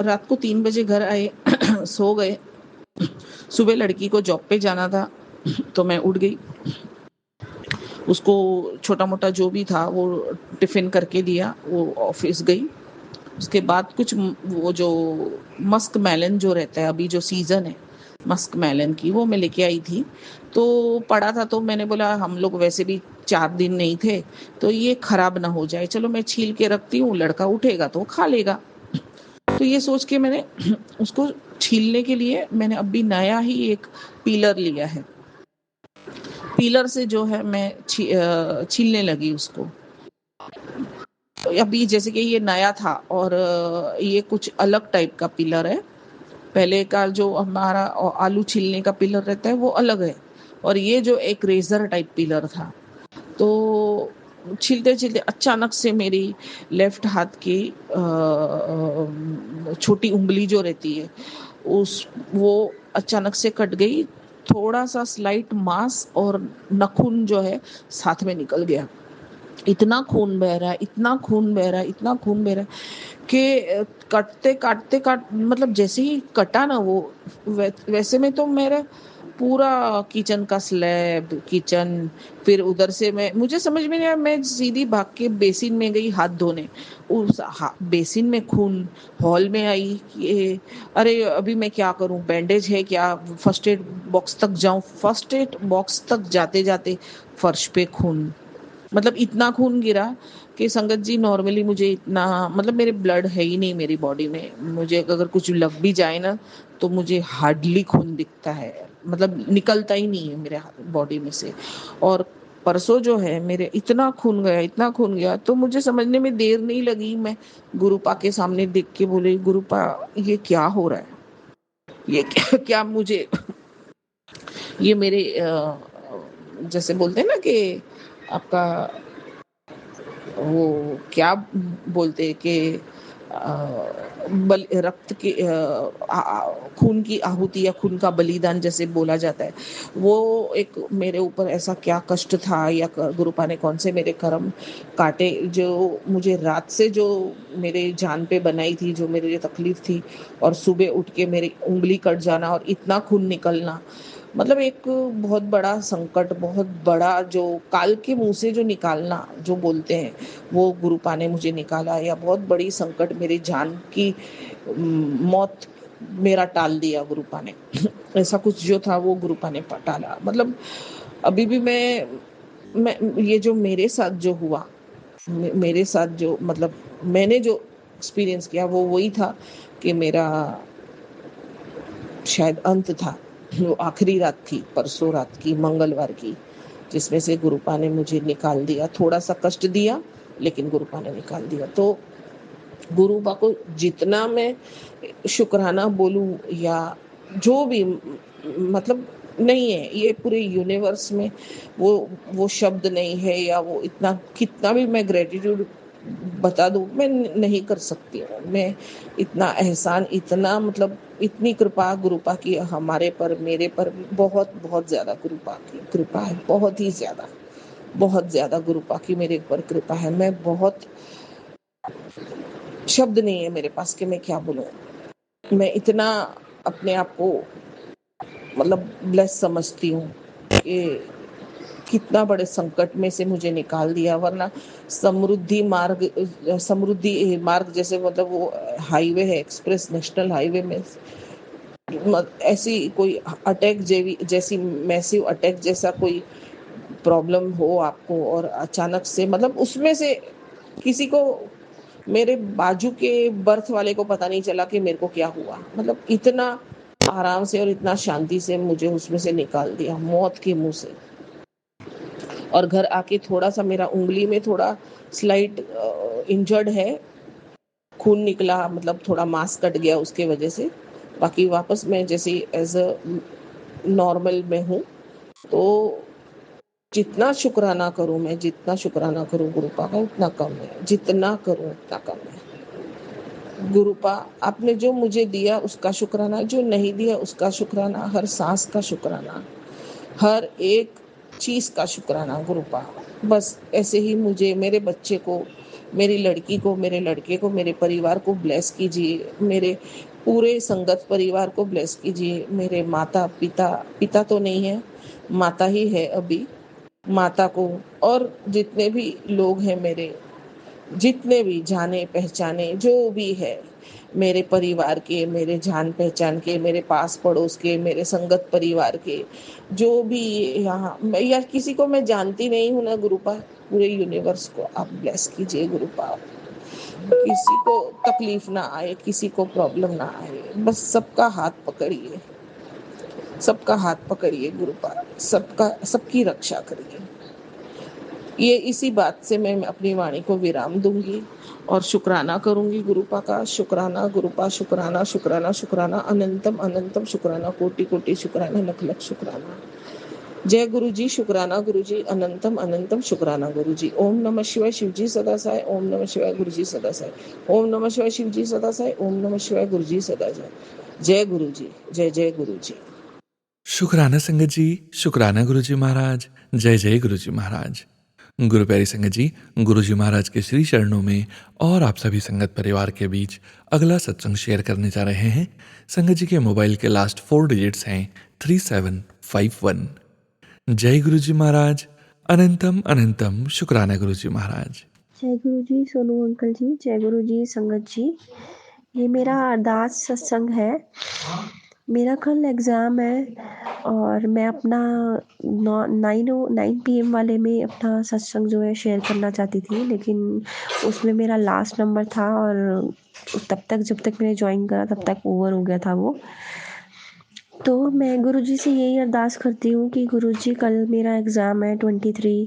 रात को 3 बजे घर आए सो गए। सुबह लड़की को जॉब पे जाना था, तो मैं उठ गई, उसको छोटा मोटा जो भी था वो टिफिन करके दिया, वो ऑफिस गई। उसके बाद कुछ वो जो मस्क मेलन जो रहता है, अभी जो सीजन है मस्क मेलन की, वो मैं लेके आई थी। तो पड़ा था, तो मैंने बोला हम लोग वैसे भी 4 दिन नहीं थे, तो ये खराब ना हो जाए, चलो मैं छील के रखती हूँ, लड़का उठेगा तो खा लेगा। तो ये सोच के मैंने उसको छीलने के लिए मैंने अभी नया ही एक पीलर लिया है। पीलर से जो है मैं छीलने लगी उसको। तो अभी जैसे कि ये नया था, और ये कुछ अलग टाइप का पिलर है। पहले का जो हमारा आलू छीलने का पिलर रहता है वो अलग है, और ये जो एक रेजर टाइप पिलर था। तो छीलते छीलते अचानक से मेरी लेफ्ट हाथ की छोटी उंगली जो रहती है वो अचानक से कट गई। थोड़ा सा स्लाइट मांस और नाखून जो है साथ में निकल गया। इतना खून बह रहा है, इतना खून बह रहा है, इतना खून बह रहा है कि काटते मतलब जैसे ही कटा ना वो, वैसे में तो मेरा पूरा किचन का स्लैब, किचन, फिर उधर से मुझे समझ में नहीं आया, मैं सीधी भाग के बेसिन में गई हाथ धोने। बेसिन में खून, हॉल में आई कि अरे अभी मैं क्या करूं, बैंडेज है क्या, फर्स्ट एड बॉक्स तक जाऊं। फर्स्ट एड बॉक्स तक जाते जाते फर्श पे खून, मतलब इतना खून गिरा कि संगत जी नॉर्मली मुझे इतना, मतलब मेरे ब्लड है ही नहीं मेरी बॉडी में, मुझे अगर कुछ लग भी जाए ना तो मुझे हार्डली खून दिखता है, मतलब निकलता ही नहीं है मेरे बॉडी में से। और परसों जो है मेरे इतना खून गया, इतना खून गया, तो मुझे समझने में देर नहीं लगी। मैं गुरुपा के सामने देख के बोले, गुरुपा ये क्या हो रहा है, ये क्या मुझे, ये मेरे जैसे बोलते हैं ना कि आपका वो क्या बोलते हैं कि रक्त के खून की आहुति या खून का बलिदान जैसे बोला जाता है, वो एक मेरे ऊपर ऐसा क्या कष्ट था, या गुरुपा ने कौन से मेरे कर्म काटे जो मुझे रात से जो मेरे जान पे बनाई थी, जो मेरे लिए तकलीफ थी, और सुबह उठ के मेरी उंगली कट जाना और इतना खून निकलना, मतलब एक बहुत बड़ा संकट, बहुत बड़ा जो काल के मुंह से जो निकालना जो बोलते हैं, वो गुरुपा ने मुझे निकाला, या बहुत बड़ी संकट मेरी जान की मौत मेरा टाल दिया गुरुपा ने। ऐसा कुछ जो था वो गुरुपा ने टाला। मतलब अभी भी मैं ये जो मेरे साथ जो हुआ, मेरे साथ जो, मतलब मैंने जो एक्सपीरियंस किया वो वही था कि मेरा शायद अंत था। वो आखिरी रात थी, परसों रात की, मंगलवार की, जिसमें से गुरुपा ने मुझे निकाल दिया। थोड़ा सा कष्ट दिया लेकिन गुरुपा ने निकाल दिया। तो गुरुपा को जितना मैं शुक्राना बोलूं या जो भी, मतलब नहीं है, ये पूरे यूनिवर्स में वो शब्द नहीं है, या वो इतना कितना भी मैं ग्रेटिट्यूड बता दूं, मैं नहीं कर सकती हूँ। मैं इतना एहसान, इतना मतलब इतनी कृपा गुरुपा की हमारे पर, मेरे पर बहुत बहुत ज्यादा गुरुपा की कृपा है, बहुत ही ज्यादा, बहुत ज्यादा गुरुपा की मेरे ऊपर कृपा है। मैं बहुत, शब्द नहीं है मेरे पास कि मैं क्या बोलूं। मैं इतना अपने आप को मतलब ब्लेस समझती हूँ कि कितना बड़े संकट में से मुझे निकाल दिया, वरना समृद्धि मार्ग जैसे, मतलब वो हाईवे है, एक्सप्रेस नेशनल हाईवे में ऐसी कोई अटैक जैसी मैसिव अटैक जैसा कोई प्रॉब्लम हो आपको, और अचानक से, मतलब उसमें से किसी को, मेरे बाजू के बर्थ वाले को पता नहीं चला कि मेरे को क्या हुआ। मतलब इतना आराम से और इतना शांति से मुझे उसमें से निकाल दिया, मौत के मुंह से। और घर आके थोड़ा सा मेरा उंगली में थोड़ा स्लाइट इंजर्ड है, खून निकला, मतलब थोड़ा मांस कट गया उसके वजह से। बाकी वापस मैं जैसे एज अ नॉर्मल में हूँ। तो जितना शुक्राना करूं मैं, जितना शुक्राना करूं गुरुपा का उतना कम है, जितना करूं उतना कम है। गुरुपा आपने जो मुझे दिया उसका शुक्राना, जो नहीं दिया उसका शुक्राना, हर सांस का शुक्राना, हर एक चीज का शुक्राना गुरुपा। बस ऐसे ही मुझे, मेरे बच्चे को, मेरी लड़की को, मेरे लड़के को, मेरे परिवार को ब्लेस कीजिए, मेरे पूरे संगत परिवार को ब्लेस कीजिए, मेरे माता पिता, पिता तो नहीं है, माता ही है अभी, माता को, और जितने भी लोग हैं मेरे, जितने भी जाने पहचाने जो भी है मेरे परिवार के, मेरे जान पहचान के, मेरे पास पड़ोस के, मेरे संगत परिवार के, जो भी यहाँ, मैं या किसी को मैं जानती नहीं हूँ ना गुरुपा, पूरे यूनिवर्स को आप ब्लेस कीजिए गुरुपा। किसी को तकलीफ ना आए, किसी को प्रॉब्लम ना आए, बस सबका हाथ पकड़िए, सबका हाथ पकड़िए गुरुपा, सबकी रक्षा करिए। ये इसी बात से मैं अपनी वाणी को विराम दूंगी और शुक्राना करूंगी गुरुपा का। शुक्राना गुरुपा, शुक्राना शुक्राना शुक्राना, अनंतम अनंतम शुक्राना, कोटि कोटि शुक्राना, लख लख शुक्राना। जय गुरु जी, शुक्राना गुरु जी, अनंतम अनंतम शुक्राना गुरु जी। ओम नमः शिवाय, शिव जी सदा साय। ओम नमः शिवाय, गुरु जी सदा साय। ओम नमः शिवाय, शिव जी सदा साय। ओम नमः शिवाय, गुरु जी सदा साय। जय गुरु जी, जय जय गुरु जी। शुक्राना संगत जी, शुक्राना गुरु जी महाराज, जय जय गुरु जी महाराज। गुरु प्यारी संगत जी, गुरु जी महाराज के श्री चरणों में और आप सभी संगत परिवार के बीच अगला सत्संग शेयर करने जा रहे हैं। संगत जी के मोबाइल के लास्ट 4 डिजिट्स हैं 37 51। जय गुरु जी महाराज। अनंतम अनंतम शुक्राना गुरु जी महाराज। जय गुरु जी सोनू अंकल जी, जय गुरु जी संगत जी। ये मेरा अरदास सत्संग है। मेरा कल एग्ज़ाम है और मैं अपना 9 PM वाले में अपना सत्संग जो है शेयर करना चाहती थी, लेकिन उसमें मेरा लास्ट नंबर था और तब तक जब तक मैंने ज्वाइन करा तब तक ओवर हो गया था वो। तो मैं गुरुजी से यही अरदास करती हूँ कि गुरुजी कल मेरा एग्ज़ाम है 23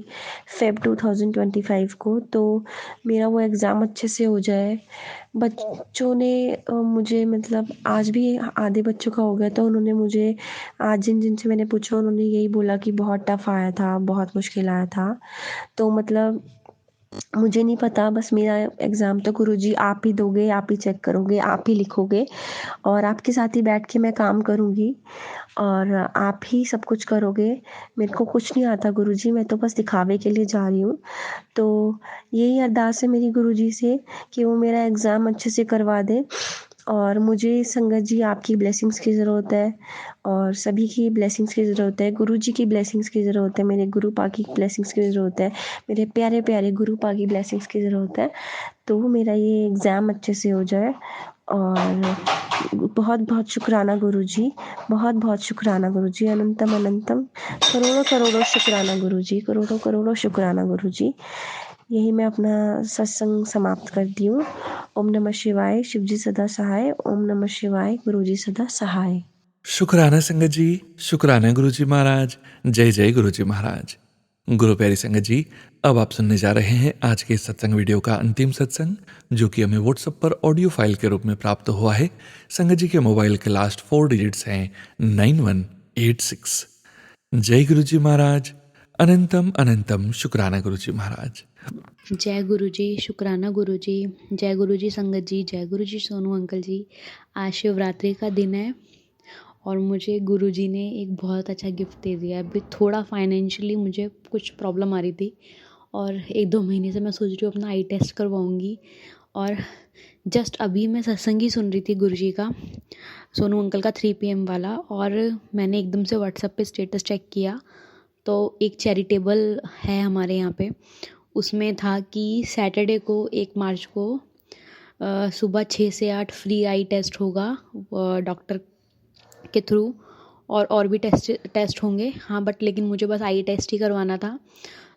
फ़ेब 2025 को, तो मेरा वो एग्ज़ाम अच्छे से हो जाए। बच्चों ने मुझे मतलब आज भी आधे बच्चों का हो गया, तो उन्होंने मुझे आज जिनसे मैंने पूछा उन्होंने यही बोला कि बहुत टफ़ आया था, बहुत मुश्किल आया था। तो मतलब मुझे नहीं पता, बस मेरा एग्ज़ाम तो गुरुजी आप ही दोगे, आप ही चेक करोगे, आप ही लिखोगे और आपके साथ ही बैठ के मैं काम करूँगी और आप ही सब कुछ करोगे। मेरे को कुछ नहीं आता गुरुजी, मैं तो बस दिखावे के लिए जा रही हूँ। तो यही अरदास है मेरी गुरुजी से कि वो मेरा एग्ज़ाम अच्छे से करवा दें और मुझे संगत जी आपकी ब्लेसिंग्स की ज़रूरत है और सभी की ब्लेसिंग्स की ज़रूरत है। गुरुजी की ब्लेसिंग्स की ज़रूरत है, मेरे गुरु पा की ब्लेसिंग्स की ज़रूरत है, मेरे प्यारे प्यारे गुरु पा की ब्लेसिंग्स की ज़रूरत है। तो मेरा ये एग्ज़ाम अच्छे से हो जाए और बहुत बहुत शुक्राना गुरुजी, बहुत बहुत शुक्राना गुरुजी, अनंतम अनंतम करोड़ों करोड़ों शुक्राना गुरुजी, करोड़ों करोड़ों शुक्राना गुरुजी। यही मैं अपना सत्संग समाप्त करती हूँ। ओम नमः शिवाय, शिवजी सदा सहाय। ओम नमः शिवाय, गुरुजी सदा सहाय। शुक्राना संगत जी, शुक्राना गुरु जी महाराज। जय जय गुरु जी महाराज। गुरु प्यारी संगत जी, अब आप सुनने जा रहे हैं आज के सत्संग वीडियो का अंतिम सत्संग, जो कि हमें व्हाट्सएप पर ऑडियो फाइल के रूप में प्राप्त हुआ है। संगत जी के मोबाइल के लास्ट 4 डिजिट्स हैं 9186। जय गुरु जी महाराज। अनंतम अनंतम शुक्राना गुरु जी महाराज। जय गुरु जी, शुक्राना गुरु जी, जय गुरु जी संगत जी, जय गुरु जी सोनू अंकल जी। आज शिवरात्रि का दिन है और मुझे गुरुजी ने एक बहुत अच्छा गिफ्ट दे दिया है। अभी थोड़ा फाइनेंशियली मुझे कुछ प्रॉब्लम आ रही थी और 1-2 महीने से मैं सोच रही हूँ अपना आई टेस्ट करवाऊँगी। और जस्ट अभी मैं सत्संग ही सुन रही थी गुरुजी का, सोनू अंकल का 3 PM वाला, और मैंने एकदम से व्हाट्सएप पे स्टेटस चेक किया तो एक चैरिटेबल है हमारे यहाँ पे, उसमें था कि सैटरडे को 1 मार्च को सुबह 6 से 8 फ्री आई टेस्ट होगा डॉक्टर के थ्रू, और भी टेस्ट होंगे। हाँ, बट लेकिन मुझे बस आई टेस्ट ही करवाना था,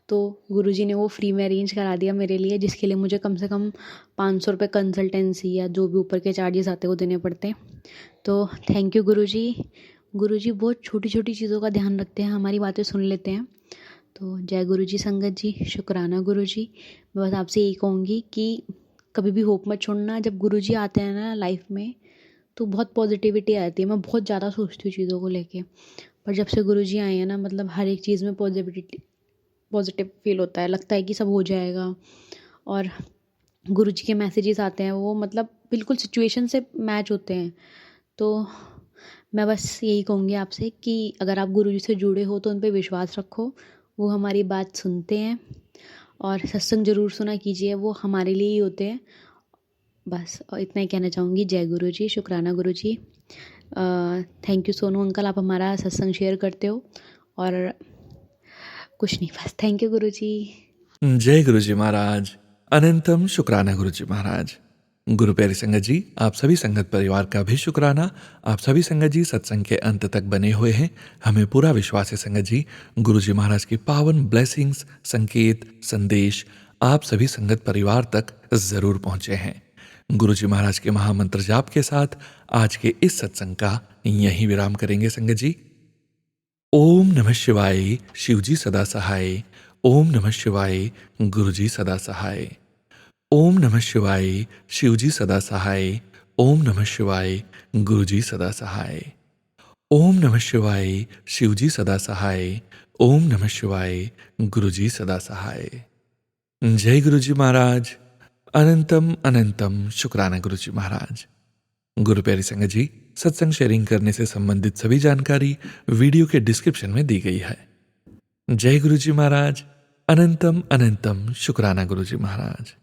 तो गुरुजी ने वो फ्री में अरेंज करा दिया मेरे लिए, जिसके लिए मुझे कम से कम 500 रुपये कंसल्टेंसी या जो भी ऊपर के चार्जेस आते हैं वो देने पड़ते हैं। तो थैंक यू गुरुजी। गुरुजी बहुत छोटी छोटी चीज़ों का ध्यान रखते हैं, हमारी बातें सुन लेते हैं। तो जय गुरुजी संगत जी, शुक्राना गुरुजी। मैं बस आपसे यही कहूँगी कि कभी भी होप मत छोड़ना। जब गुरुजी आते हैं ना लाइफ में तो बहुत पॉजिटिविटी आती है। मैं बहुत ज़्यादा सोचती हूँ चीज़ों को लेके, पर जब से गुरुजी आए हैं ना, मतलब हर एक चीज़ में पॉजिटिव फील होता है, लगता है कि सब हो जाएगा। और गुरुजी के मैसेजेस आते हैं वो मतलब बिल्कुल सिचुएशन से मैच होते हैं। तो मैं बस यही कहूँगी आपसे कि अगर आप गुरुजी से जुड़े हो तो उन पर विश्वास रखो, वो हमारी बात सुनते हैं। और सत्संग ज़रूर सुना कीजिए, वो हमारे लिए ही होते हैं। बस और इतना ही कहना चाहूँगी। जय गुरु जी, शुक्राना गुरु जी। थैंक यू सोनू अंकल, आप हमारा सत्संग शेयर करते हो। और कुछ नहीं, बस थैंक यू गुरु जी। जय गुरु जी महाराज। अनंतम शुक्राना गुरु जी महाराज। गुरु प्यारी संगत जी, आप सभी संगत परिवार का भी शुक्राना। आप सभी संगत जी सत्संग के अंत तक बने हुए हैं। हमें पूरा विश्वास है संगत जी, गुरु जी महाराज की पावन ब्लेसिंग्स, संकेत, संदेश आप सभी संगत परिवार तक जरूर पहुंचे हैं। गुरु जी महाराज के महामंत्र जाप के साथ आज के इस सत्संग का यहीं विराम करेंगे संगत जी। ओम नमः शिवाय, शिवजी सदा सहाय। ओम नमः शिवाय, गुरुजी सदा सहाय। ओम नमः शिवाय, शिवजी सदा सहाय। ओम नमः शिवाय, गुरुजी सदा सहाय। ओम नमः शिवाय, शिवजी सदा सहाय। ओम नमः शिवाय, गुरुजी सदा सहाय। जय गुरुजी महाराज। अनंतम अनंतम शुक्राना गुरुजी महाराज। गुरु प्यारी संगत जी, सत्संग शेयरिंग करने से संबंधित सभी जानकारी वीडियो के डिस्क्रिप्शन में दी गई है। जय गुरुजी महाराज। अनंतम अनंतम शुक्राना गुरुजी महाराज।